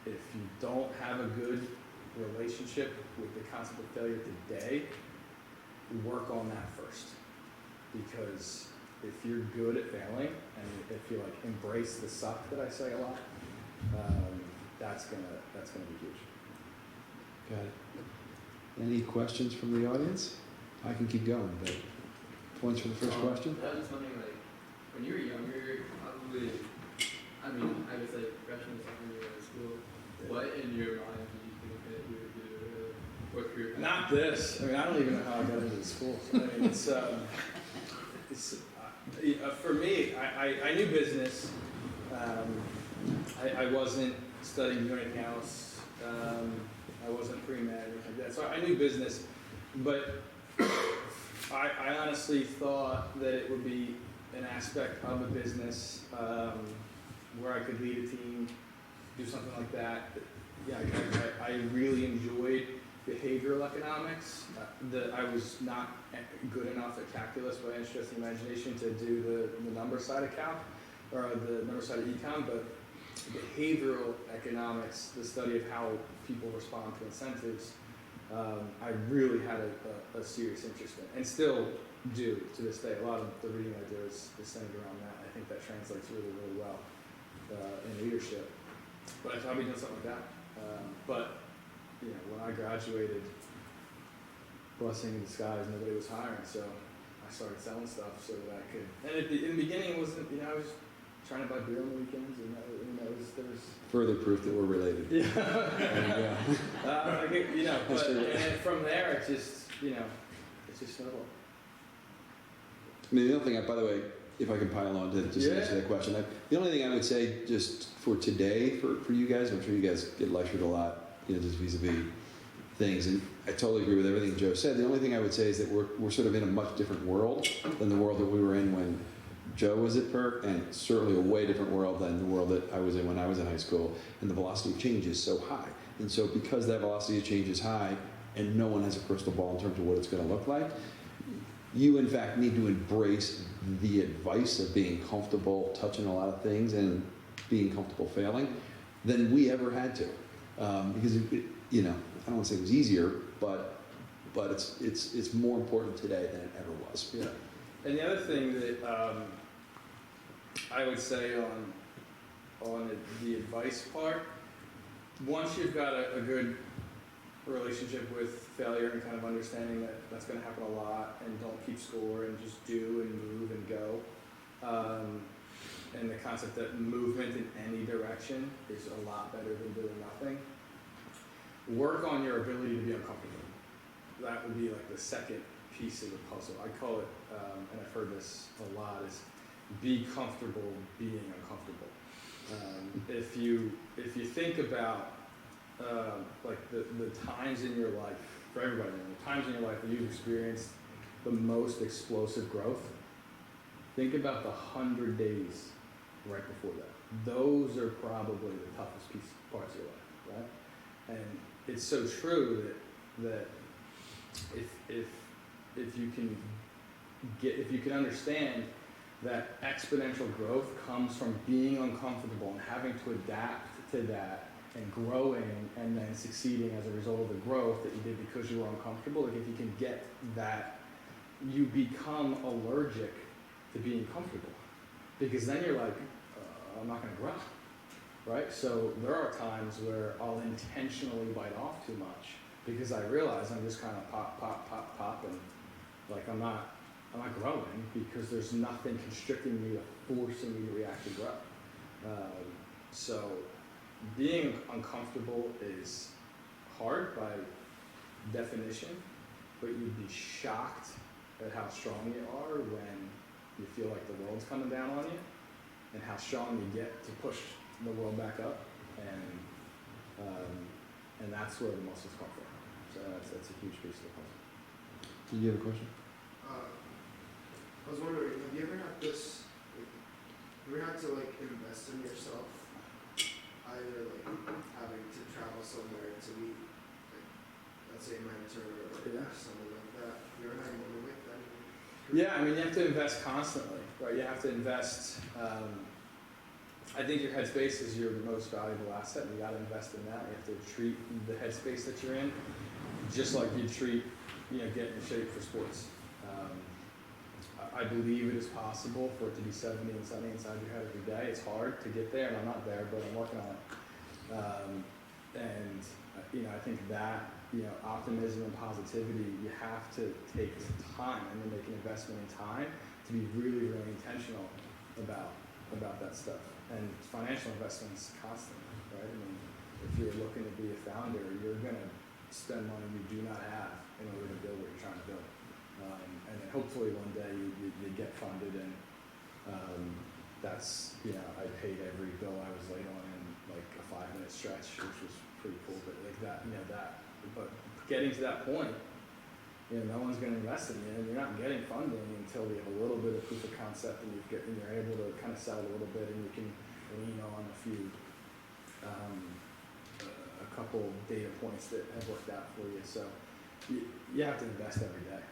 Speaker 3: if you don't have a good relationship with the concept of failure today, work on that first. Because if you're good at failing, and if you like embrace the suck that I say a lot, that's gonna be huge.
Speaker 4: Got it. Any questions from the audience? I can keep going, but points for the first question?
Speaker 5: I was just wondering, like, when you were younger, probably, I mean, I guess like freshman, sophomore year of school, what in your mind do you think that you would do? What career?
Speaker 3: Not this. I mean, I don't even know how I got into the school. So, I mean, for me, I knew business. I wasn't studying anything else. I wasn't pre-med or anything like that. So I knew business, but I honestly thought that it would be an aspect of a business where I could lead a team, do something like that. Yeah, I really enjoyed behavioral economics. I was not good enough at calculus by any stretch of the imagination to do the number side of calc, or the number side of econ, but behavioral economics, the study of how people respond to incentives, I really had a serious interest in, and still do to this day. A lot of the reading I do is centered around that. I think that translates really, really well in leadership. But I'd probably done something like that. But you know, when I graduated, blessing in disguise, nobody was hiring, so I started selling stuff so that I could. And in the beginning, it wasn't, you know, I was trying to buy beer on the weekends, and there was
Speaker 4: Further proof that we're related.
Speaker 3: yeah.
Speaker 4: There you go.
Speaker 3: But and then from there, it's just, it's just snowball.
Speaker 4: I mean, the only thing, by the way, if I can pile on to just answer that question, the only thing I would say just for today, for you guys, I'm sure you guys get lectured a lot, just vis-a-vis things, and I totally agree with everything Joe said. The only thing I would say is that we're sort of in a much different world than the world that we were in when Joe was at Perk, and certainly a way different world than the world that I was in when I was in high school, and the velocity of change is so high. And so because that velocity of change is high, and no one has a crystal ball in terms of what it's going to look like, you in fact need to embrace the advice of being comfortable touching a lot of things and being comfortable failing than we ever had to. Because I don't want to say it was easier, but it's more important today than it ever was.
Speaker 3: Yeah. And the other thing that I would say on the advice part, once you've got a good relationship with failure and kind of understanding that that's going to happen a lot, and don't keep score and just do and move and go, and the concept that movement in any direction is a lot better than doing nothing. Work on your ability to be uncomfortable. That would be like the second piece of the puzzle. I call it, and I've heard this a lot, is be comfortable being uncomfortable. If you think about like the times in your life, for everybody, the times in your life that you've experienced the most explosive growth, think about the 100 days right before that. Those are probably the toughest parts of your life, right? And it's so true that if you can understand that exponential growth comes from being uncomfortable and having to adapt to that and growing and then succeeding as a result of the growth that you did because you were uncomfortable, like if you can get that, you become allergic to being comfortable, because then you're like, I'm not going to grow, right? So there are times where I'll intentionally bite off too much because I realize I'm just kind of pop, and like I'm not growing because there's nothing constricting me or forcing me to react to grow. So being uncomfortable is hard by definition, but you'd be shocked at how strong you are when you feel like the world's coming down on you, and how strong you get to push the world back up, and that's where the muscles come from. So that's a huge piece of the puzzle.
Speaker 4: Did you have a question?
Speaker 6: I was wondering, have you ever had this, like, have you ever had to like invest in yourself? Either like having to travel somewhere to meet, like, let's say a mentor or
Speaker 3: Yeah.
Speaker 6: someone like that. Have you ever had a moment like that?
Speaker 3: Yeah, I mean, you have to invest constantly, right? You have to invest. I think your headspace is your most valuable asset, and you got to invest in that. You have to treat the headspace that you're in just like you treat, getting in shape for sports. I believe it is possible for it to be 70 and sunny inside your head every day. It's hard to get there, and I'm not there, but I'm working on it. I think that, optimism and positivity, you have to take time and then make an investment in time to be really, really intentional about that stuff. And financial investments constantly, right? I mean, if you're looking to be a founder, you're going to spend money you do not have in order to build what you're trying to build. And then hopefully one day you get funded, and that's, I paid every bill I was late on in like a 5-minute stretch, which was pretty cool. But like that, but getting to that point, no one's going to invest in you, and you're not getting funding until you have a little bit of proof of concept, and you're able to kind of sell a little bit, and you can lean on a few, a couple data points that have worked out for you. So you have to invest every day,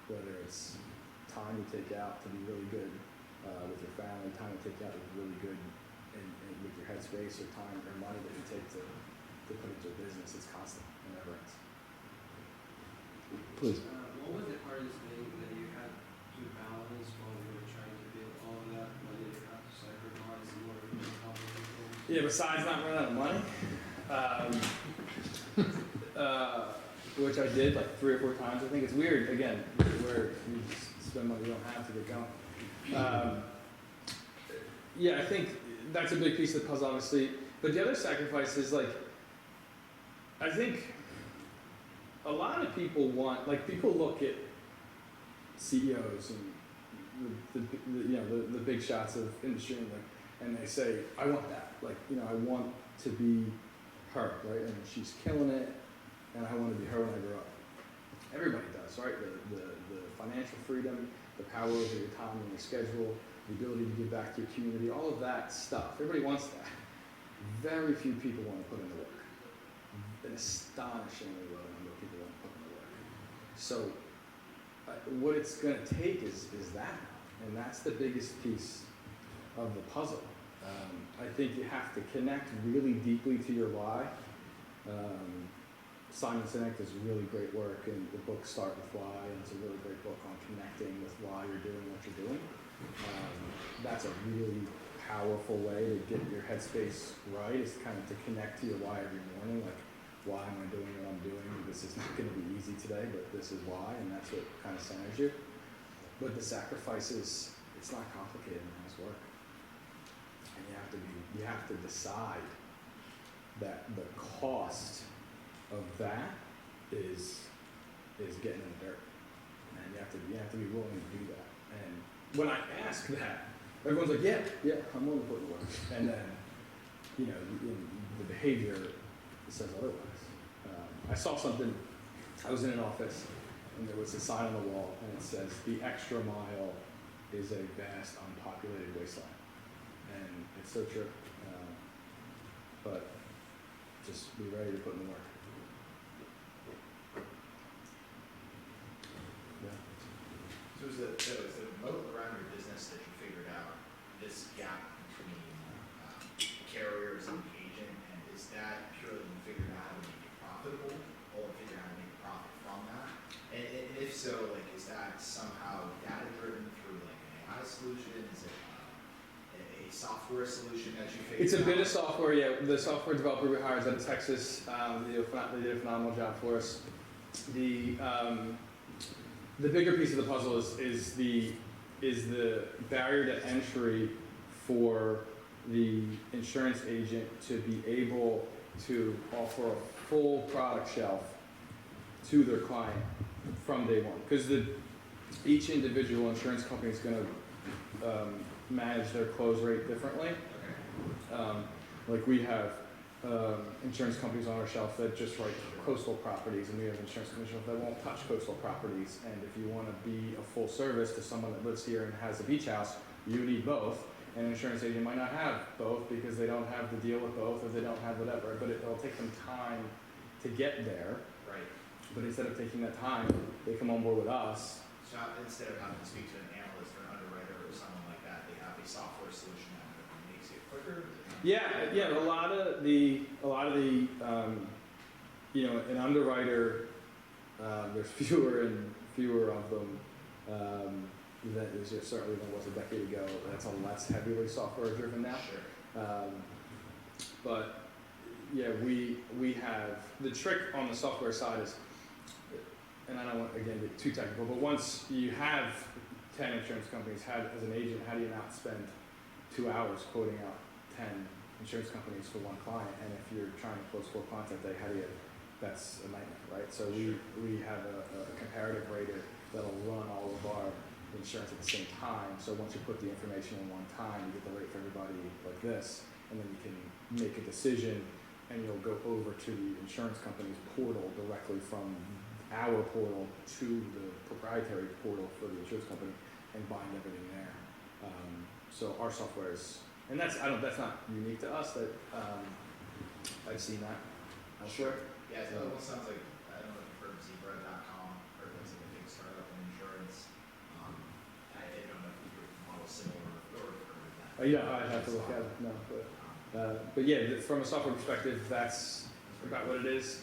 Speaker 3: whether it's time you take out to be really good with your family, time you take out to be really good in with your headspace, or time or money that you take to put into a business. It's constant, it never ends.
Speaker 4: Please.
Speaker 7: What was the hardest thing that you had to balance while you were trying to build all of that? What did you have to sacrifice in order to accomplish your goals?
Speaker 3: Yeah, besides not running out of money, which I did like 3 or 4 times. I think it's weird, again, where you just spend money you don't have to get going. Yeah, I think that's a big piece of the puzzle, obviously. But the other sacrifice is like, I think a lot of people people look at CEOs and the big shots of industry, and they say, I want that. I want to be her, right? And she's killing it, and I want to be her when I grow up. Everybody does, right? The financial freedom, the power over your time and your schedule, the ability to give back to your community, all of that stuff. Everybody wants that. Very few people want to put in the work. An astonishingly low number of people want to put in the work. So what it's going to take is that, and that's the biggest piece of the puzzle. I think you have to connect really deeply to your why. Simon Sinek does really great work in the book Start With Why, and it's a really great book on connecting with why you're doing what you're doing. That's a really powerful way to get your headspace right, is kind of to connect to your why every morning. Like, why am I doing what I'm doing? This is not going to be easy today, but this is why, and that's what kind of centers you. But the sacrifices, it's not complicated in this work. And you have to decide that the cost of that is getting in the dirt. And you have to be willing to do that. And when I ask that, everyone's like, yeah, I'm willing to put in the work. And then, the behavior says otherwise. I saw something, I was in an office, and there was a sign on the wall, and it says, the extra mile is a vast, unpopulated wasteland. And it's so true. But just be ready to put in the work. Yeah.
Speaker 8: So is the moat around your business that you figured out, this gap between carriers and the agent, and is that purely you figured out how to make it profitable, or figure out how to make a profit from that? And if so, is that somehow data driven through an AI solution? Is it a software solution that you figured out?
Speaker 3: It's a bit of software, yeah. The software developer we hired out of Texas, they did a phenomenal job for us. The bigger piece of the puzzle is the barrier to entry for the insurance agent to be able to offer a full product shelf to their client from day one. Because each individual insurance company is going to manage their close rate differently.
Speaker 8: Okay.
Speaker 3: We have insurance companies on our shelf that just write coastal properties, and we have insurance companies that won't touch coastal properties. And if you want to be a full service to someone that lives here and has a beach house, you need both. And an insurance agent might not have both because they don't have the deal with both, or they don't have whatever. But it'll take them time to get there.
Speaker 8: Right.
Speaker 3: But instead of taking that time, they come on board with us.
Speaker 8: So instead of having to speak to an analyst or an underwriter or someone like that, they have a software solution that makes it quicker?
Speaker 3: Yeah. A lot of the, an underwriter, there's fewer and fewer of them. That is just certainly than was a decade ago. That's a less heavily software driven now.
Speaker 8: Sure.
Speaker 3: But yeah, we have the trick on the software side is, and I don't want again get too technical, but once you have 10 insurance companies, as an agent, how do you not spend 2 hours quoting out 10 insurance companies for one client? And if you're trying to close 4 clients that day, that's a nightmare, right? So we have a comparative rater that'll run all of our insurance at the same time. So once you put the information in one time, you get the rate for everybody like this, and then you can make a decision, and you'll go over to the insurance company's portal directly from our portal to the proprietary portal for the insurance company and bind everything there. So our software is, and that's not unique to us. That I've seen that elsewhere.
Speaker 8: Yeah, it almost sounds like, I don't know if you've heard of Zebra.com, or if it's like a big startup in insurance. I don't know if your model similar or heard of that.
Speaker 3: Yeah, I'd have to look at it. No, but yeah, from a software perspective, that's about what it is.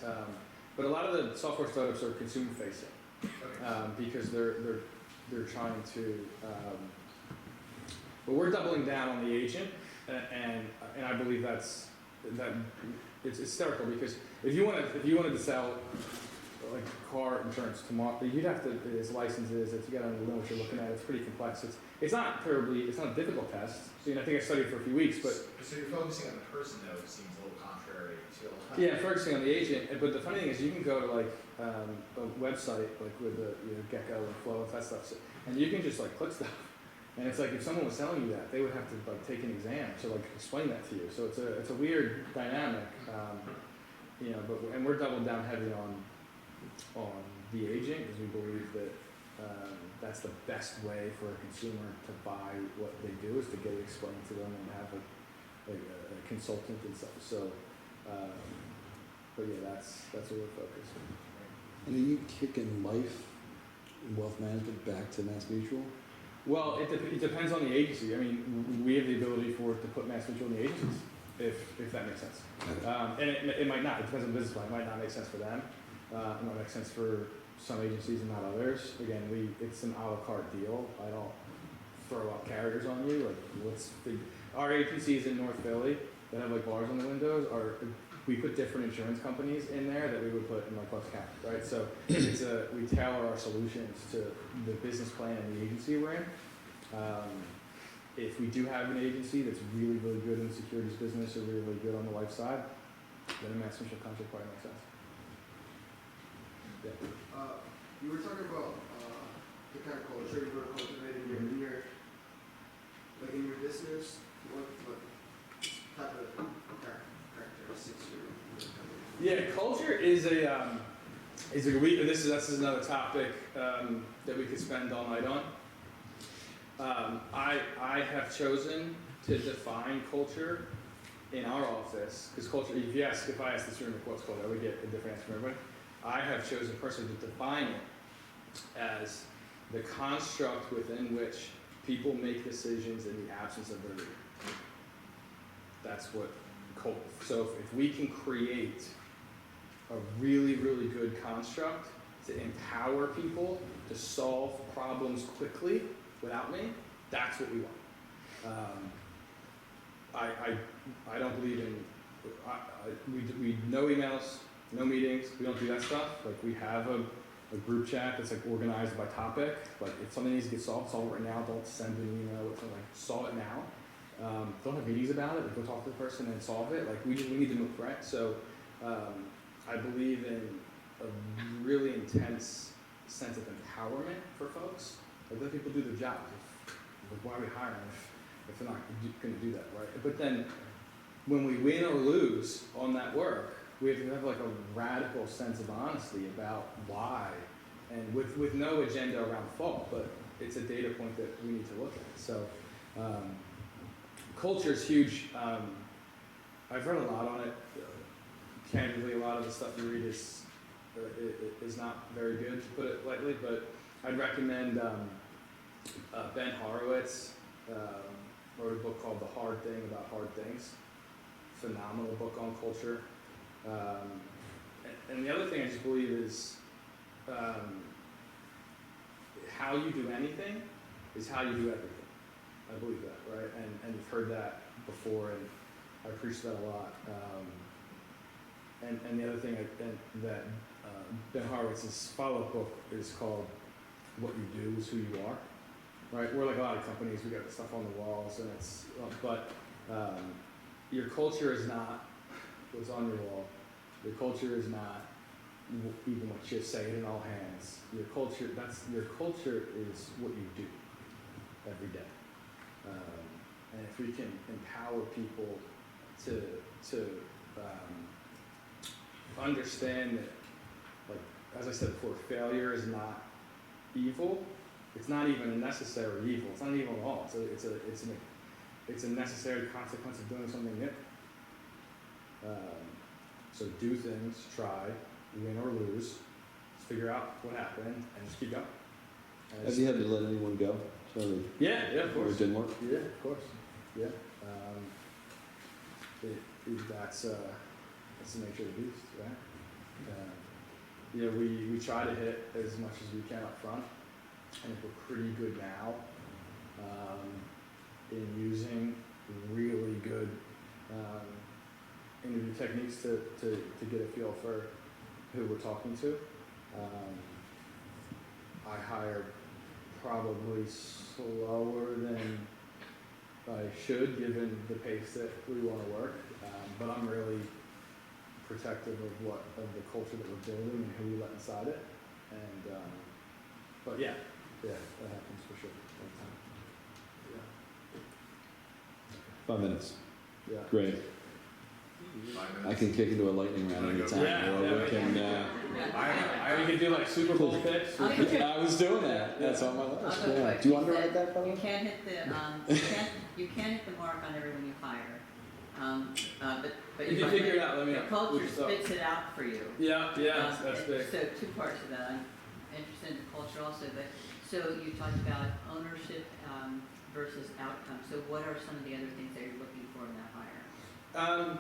Speaker 3: But a lot of the software startups are consumer facing because they're trying to. But we're doubling down on the agent, and I believe that it's hysterical because if you wanted to sell like car insurance tomorrow, you'd have to, there's licenses, you got to know what you're looking at. It's pretty complex. It's not a difficult test. So, I think I studied for a few weeks, but.
Speaker 8: So you're focusing on the person though, it seems a little contrary to.
Speaker 3: Yeah, focusing on the agent. But the funny thing is, you can go to like a website like with the Gecko and Flow and that stuff, and you can just like click stuff. And it's like if someone was selling you that, they would have to like take an exam to like explain that to you. So it's a weird dynamic, and we're doubling down heavy on the agent because we believe that that's the best way for a consumer to buy what they do is to get it explained to them and have a consultant and stuff. So, but yeah, that's where we're focused.
Speaker 4: And are you kicking life and wealth management back to Mass Mutual?
Speaker 3: Well, it depends on the agency. I mean, we have the ability to put Mass Mutual in the agencies, if that makes sense. And it might not. It depends on the business plan. It might not make sense for them. It might make sense for some agencies and not others. Again, it's an a la carte deal. I don't throw up carriers on you. Like, our agencies in North Philly that have like bars on the windows we put different insurance companies in there that we would put in like Bucks County, right? So we tailor our solutions to the business plan and the agency we're in. If we do have an agency that's really, really good in the securities business or really, really good on the life side, then a Mass Mutual contract probably makes sense. Yeah.
Speaker 6: You were talking about the kind of culture you were cultivating year, like in your business. What type of characteristics you're
Speaker 3: Yeah, culture is this is another topic that we could spend all night on. I have chosen to define culture in our office because culture. If I ask this room what's culture, I would get a different answer from everybody. I have chosen personally to define it as the construct within which people make decisions in the absence of their leader. That's what culture. So if we can create a really, really good construct to empower people to solve problems quickly without me, that's what we want. I don't believe in. We no emails, no meetings. We don't do that stuff. Like we have a group chat that's like organized by topic. Like if something needs to get solved, solve it right now. Don't send an email. Like solve it now. Don't have meetings about it. Like go talk to the person and solve it. Like we need to move, right? So I believe in a really intense sense of empowerment for folks. Like let people do their jobs. Like why are we hiring if they're not going to do that, right? But then when we win or lose on that work, we have to have like a radical sense of honesty about why, and with no agenda around fault, but it's a data point that we need to look at. So culture is huge. I've read a lot on it. Candidly, a lot of the stuff you read is not very good, to put it lightly, but I'd recommend Ben Horowitz wrote a book called The Hard Thing About Hard Things. Phenomenal book on culture. And the other thing I just believe is how you do anything is how you do everything. I believe that, right? And you've heard that before, and I preach that a lot. And the other thing that Ben Horowitz's follow-up book is called What You Do Is Who You Are, right? We're like a lot of companies, we got stuff on the walls, and it's, but your culture is not what's on your wall. Your culture is not even what you say it in all hands. Your culture is what you do every day. And if we can empower people to understand that, like, as I said before, failure is not evil. It's not even a necessary evil. It's not evil at all. It's a necessary consequence of doing something new. So do things, try, win or lose, figure out what happened, and just keep going.
Speaker 4: Have you had to let anyone go? So
Speaker 3: Yeah, of
Speaker 4: it
Speaker 3: course.
Speaker 4: didn't work?
Speaker 3: Yeah, of course. Yeah. That's the nature of the beast, right? We try to hit as much as we can up front. I think we're pretty good now in using really good interview techniques to get a feel for who we're talking to. I hired probably slower than I should, given the pace that we want to work. But I'm really protective of the culture that we're building and who we let inside it. And but yeah, that happens for sure. All the time.
Speaker 4: 5 minutes.
Speaker 3: Yeah.
Speaker 4: Great.
Speaker 8: 5 minutes.
Speaker 4: I can kick into a lightning round anytime.
Speaker 3: Yeah,
Speaker 4: or
Speaker 3: yeah,
Speaker 4: we can,
Speaker 3: We could do like Super Bowl picks.
Speaker 4: I was doing that. That's on my
Speaker 9: I'll
Speaker 4: list.
Speaker 9: go
Speaker 4: Yeah.
Speaker 9: quick.
Speaker 4: Do you
Speaker 9: You
Speaker 4: underwrite
Speaker 9: said
Speaker 4: that, by the
Speaker 9: You
Speaker 4: way?
Speaker 9: can't hit the, you can't hit the mark on everyone you hire. But
Speaker 3: If you
Speaker 9: find
Speaker 3: figure it
Speaker 9: that
Speaker 3: out, let me know.
Speaker 9: the culture
Speaker 3: Which is up.
Speaker 9: spits it out for you.
Speaker 3: Yeah, that's big.
Speaker 9: So 2 parts of that. I'm interested in the culture also, but so you talked about ownership versus outcome. So what are some of the other things that you're looking for in that hire?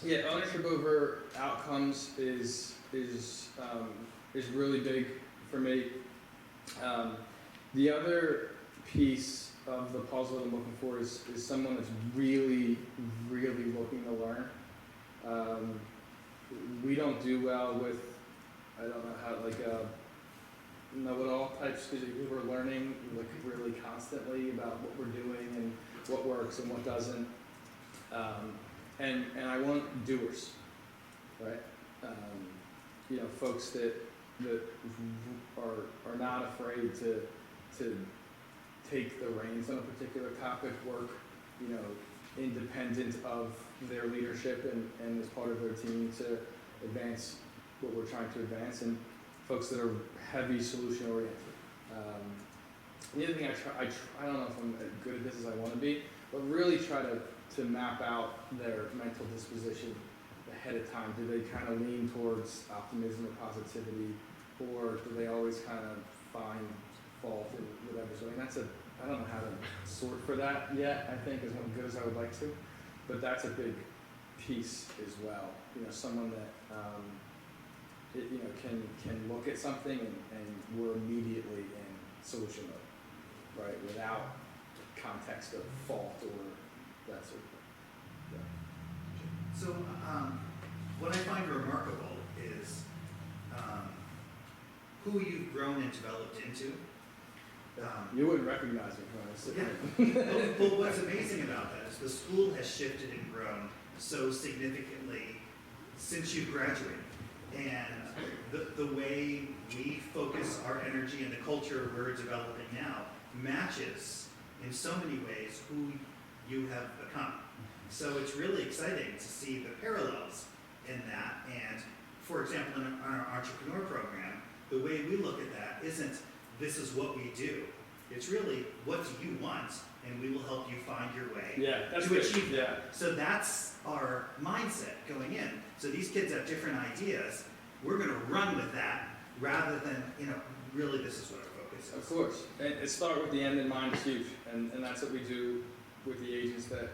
Speaker 3: Yeah, ownership over outcomes is really big for me. The other piece of the puzzle that I'm looking for is someone that's really, really looking to learn. We don't do well with, I don't know how, like know-it-all types, because we're learning like really constantly about what we're doing and what works and what doesn't. And I want doers, right? Folks that are not afraid to take the reins on a particular topic, work, independent of their leadership and as part of their team to advance what we're trying to advance, and folks that are heavy solution oriented. The other thing I don't know if I'm as good at this as I want to be, but really try to map out their mental disposition ahead of time. Do they kind of lean towards optimism or positivity, or do they always kind of find fault in whatever? So I don't know how to sort for that yet, I think, as good as I would like to, but that's a big piece as well. Someone that can look at something and we're immediately in solution mode, right, without context of fault or that sort of thing.
Speaker 1: So, what I find remarkable is who you've grown and developed into.
Speaker 3: You wouldn't recognize me when I was sitting
Speaker 1: Yeah.
Speaker 3: there.
Speaker 1: But what's amazing about that is the school has shifted and grown so significantly since you graduated. And the way we focus our energy and the culture we're developing now matches in so many ways who you have become. So it's really exciting to see the parallels in that. And for example, in our entrepreneur program, the way we look at that isn't this is what we do. It's really what do you want, and we will help you find your way
Speaker 3: Yeah, that's
Speaker 1: to
Speaker 3: good.
Speaker 1: achieve that.
Speaker 3: Yeah.
Speaker 1: So that's our mindset going in. So these kids have different ideas. We're going to run with that rather than, really this is what our focus is.
Speaker 3: Of course, and it start with the end in mind is huge, and that's what we do with the agents that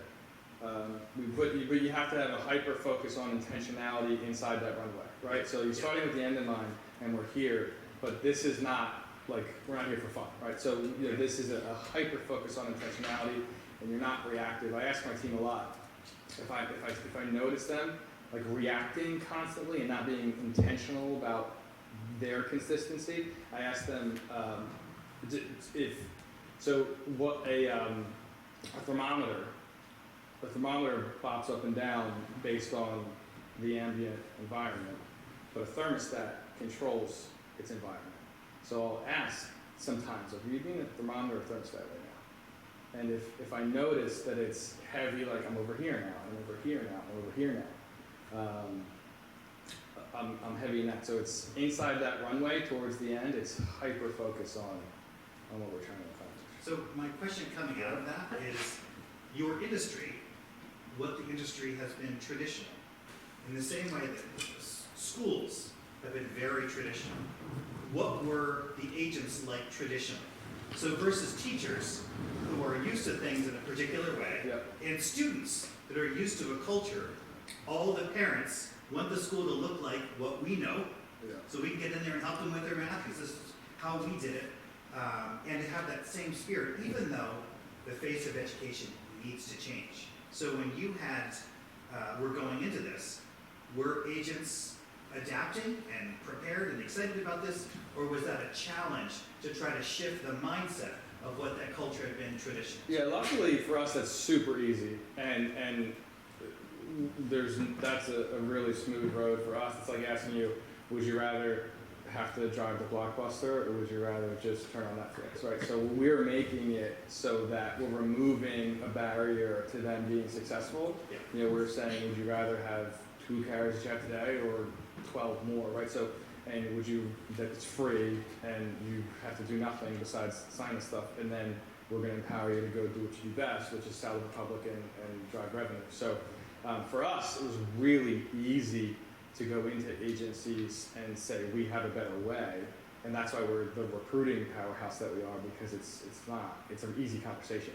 Speaker 3: we put. But you have to have a hyper focus on intentionality inside that runway, right? So you're starting with the end in mind, and we're here, but this is not like we're not here for fun, right? So this is a hyper focus on intentionality, and you're not reactive. I ask my team a lot if I notice them like reacting constantly and not being intentional about their consistency. I ask them what a thermometer. The thermometer bops up and down based on the ambient environment, but a thermostat controls its environment. So I'll ask sometimes, are you being a thermometer or thermostat right now? And if I notice that it's heavy, like I'm over here now, I'm over here now, I'm over here now, I'm heavy in that. So it's inside that runway towards the end, it's hyper focus on what we're trying to accomplish.
Speaker 1: So my question coming out of that is your industry, what the industry has been traditional. In the same way that schools have been very traditional. What were the agents like traditionally? So versus teachers who are used to things in a particular way,
Speaker 3: Yep.
Speaker 1: and students that are used to a culture, all the parents want the school to look like what we know,
Speaker 3: Yeah.
Speaker 1: so we can get in there and help them with their math, because this is how we did it, and to have that same spirit, even though the face of education needs to change. So when you were going into this, were agents adapting and prepared and excited about this, or was that a challenge to try to shift the mindset of what that culture had been traditionally?
Speaker 3: Yeah, luckily for us, that's super easy, and that's a really smooth road for us. It's like asking you, would you rather have to drive to Blockbuster, or would you rather just turn on Netflix, right? So we're making it so that we're removing a barrier to them being successful.
Speaker 1: Yeah.
Speaker 3: We're saying, would you rather have 2 carriers that you have today, or 12 more, right? So, and that it's free, and you have to do nothing besides sign the stuff, and then we're going to empower you to go do what you do best, which is sell to the public and drive revenue. So for us, it was really easy to go into agencies and say, we have a better way, and that's why we're the recruiting powerhouse that we are, because it's an easy conversation.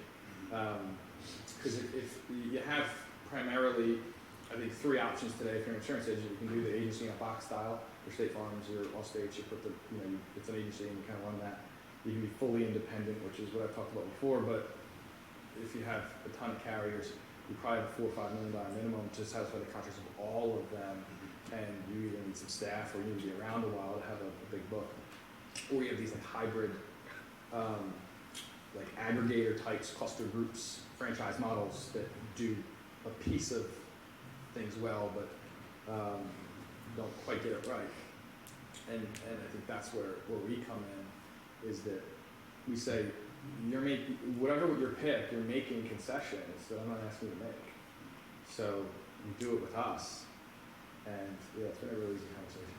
Speaker 3: Because if you have primarily, I think, 3 options today. If you're an insurance agent, you can do the agency in a box style, or State Farms, or Allstate. You put it's an agency and you kind of run that. You can be fully independent, which is what I talked about before. But if you have a ton of carriers, you probably have a $4 or $5 million minimum to satisfy the contracts of all of them, and you either need some staff or you need to be around a while to have a big book. Or you have these like hybrid, like aggregator types, cluster groups, franchise models that do a piece of things well, but don't quite get it right. And I think that's where we come in, is that we say, you're making, whatever your pick, you're making concessions that I'm not asking you to make. So you do it with us, and yeah, it's been a really easy conversation.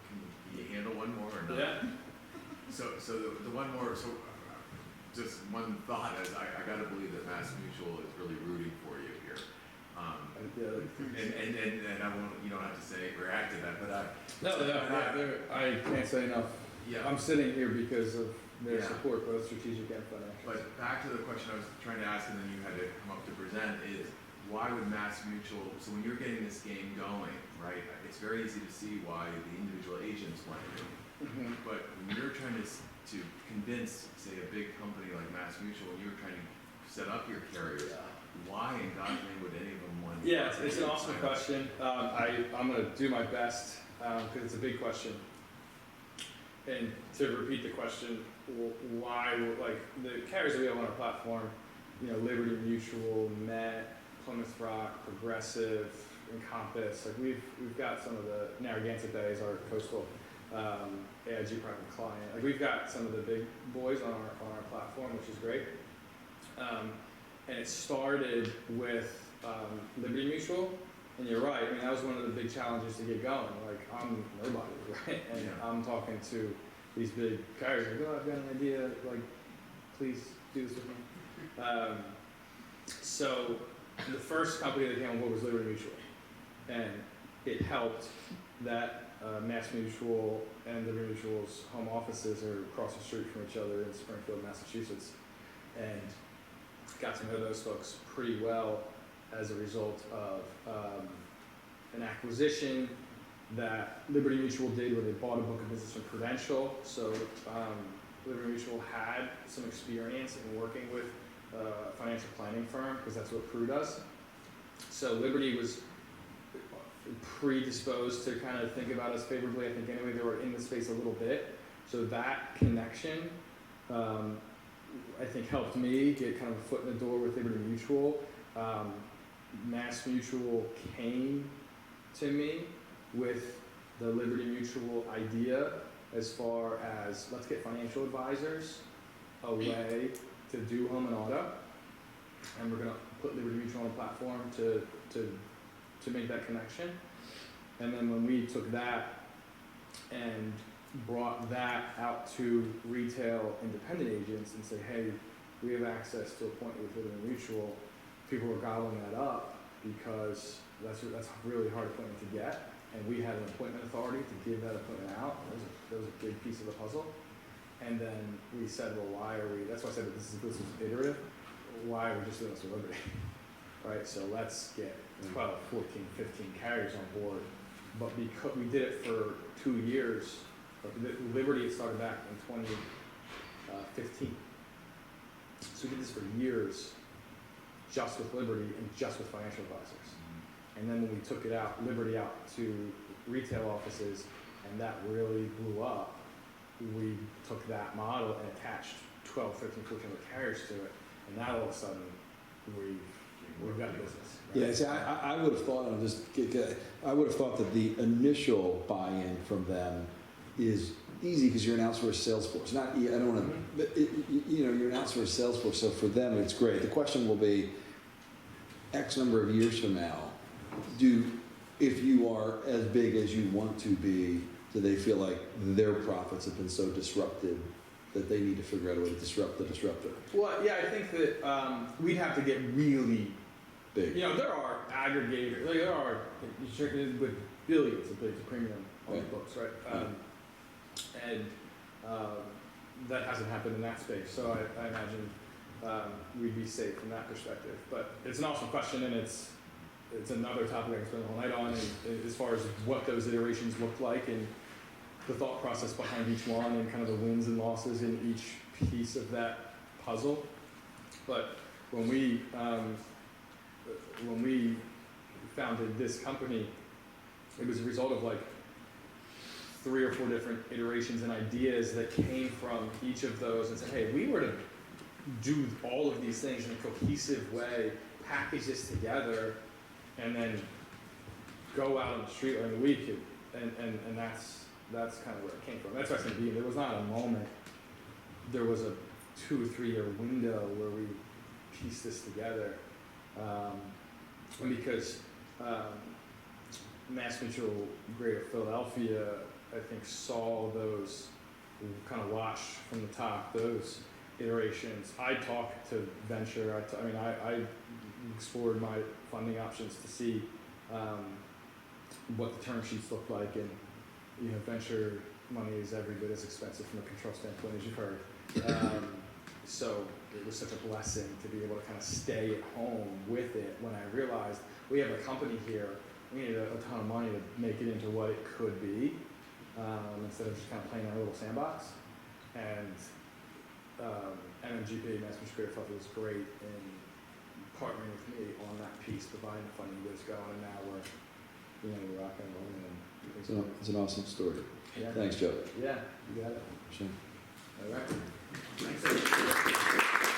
Speaker 10: Can you handle one more or not?
Speaker 3: Yeah.
Speaker 10: So the one more, just one thought is, I gotta believe that Mass Mutual is really rooting for you here. And I won't, you don't have to say react to that, but
Speaker 3: I can't say enough.
Speaker 10: yeah.
Speaker 3: I'm sitting here because of their
Speaker 10: Yeah.
Speaker 3: support, both strategic and financial.
Speaker 10: But back to the question I was trying to ask, and then you had to come up to present, is why would Mass Mutual, so when you're getting this game going, right, it's very easy to see why the individual agents want to do it. But when you're trying to convince, say, a big company like Mass Mutual, and you're trying to set up your carriers, why in God's name would any of them want to?
Speaker 3: Yeah, it's an awesome question. I'm going to do my best because it's a big question. And to repeat the question, why, like the carriers that we have on our platform, Liberty Mutual, Met, Plymouth Rock, Progressive, Encompass, like we've got some of the Narragansett Bay is our coastal AIG private client. Like we've got some of the big boys on our platform, which is great. And it started with Liberty Mutual, and you're right, I mean, that was one of the big challenges to get going. Like, I'm nobody, right? And
Speaker 10: Yeah.
Speaker 3: I'm talking to these big carriers, like, oh, I've got an idea, like, please do this with me. So the first company that came on board was Liberty Mutual, and it helped that Mass Mutual and Liberty Mutual's home offices are across the street from each other in Springfield, Massachusetts, and got to know those folks pretty well as a result of an acquisition that Liberty Mutual did where they bought a book of business from Prudential. So Liberty Mutual had some experience in working with a financial planning firm because that's what Pru does. So Liberty was predisposed to kind of think about us favorably. I think anyway, they were in the space a little bit. So that connection, I think, helped me get kind of a foot in the door with Liberty Mutual. Mass Mutual came to me with the Liberty Mutual idea as far as let's get financial advisors a way to do home and auto, and we're going to put Liberty Mutual on a platform to make that connection. And then when we took that and brought that out to retail independent agents and say, hey, we have access to a point with Liberty Mutual, people were gobbling that up because that's a really hard appointment to get, and we had an appointment authority to give that appointment out. That was a big piece of the puzzle. And then we said, well, why are we, that's why I said that this is iterative. Why are we just doing this with Liberty? Right, so let's get 12, 14, 15 carriers on board. But because we did it for 2 years, Liberty started back in 2015. So we did this for years, just with Liberty and just with financial advisors. And then when we took it out, Liberty out to retail offices, and that really blew up, we took that model and attached 12, 13, 14 other carriers to it, and now all of a sudden we've got business. Right?
Speaker 4: Yeah, see, I would have thought, I would have thought that the initial buy-in from them is easy because you're an outsourced sales force. Not, I don't want to, but you're an outsourced sales force, so for them it's great. The question will be, X number of years from now, if you are as big as you want to be, do they feel like their profits have been so disrupted that they need to figure out a way to disrupt the disruptor?
Speaker 3: Well, yeah, I think that we'd have to get really
Speaker 4: Big.
Speaker 3: there are aggregators, there are with billions of premium on the books, right? And that hasn't happened in that space, so I imagine we'd be safe from that perspective. But it's an awesome question, and it's another topic I can spend the whole night on, and as far as what those iterations looked like and the thought process behind each one and kind of the wins and losses in each piece of that puzzle. But when we founded this company, it was a result of like 3 or 4 different iterations and ideas that came from each of those and said, hey, if we were to do all of these things in a cohesive way, package this together, and then go out on the street or in the week, and that's kind of where it came from. That's what I was thinking. There was not a moment. There was a 2 or 3 year window where we pieced this together, because Mass Mutual Greater Philadelphia, I think, saw those, kind of watched from the top those iterations. I talked to venture. I explored my funding options to see what the term sheets looked like, and venture money is every bit as expensive from a control standpoint as you've heard. So it was such a blessing to be able to kind of stay at home with it when I realized we have a company here, we needed a ton of money to make it into what it could be, instead of just kind of playing in a little sandbox. And MMGP, Mass Mutual Greater Philadelphia, was great in partnering with me on that piece, providing the funding to get us going, and now we're rocking and rolling.
Speaker 4: It's an awesome story.
Speaker 3: Yeah.
Speaker 4: Thanks, Joe.
Speaker 3: Yeah, you got it.
Speaker 4: Sure.
Speaker 3: All right.
Speaker 1: Thanks, everybody.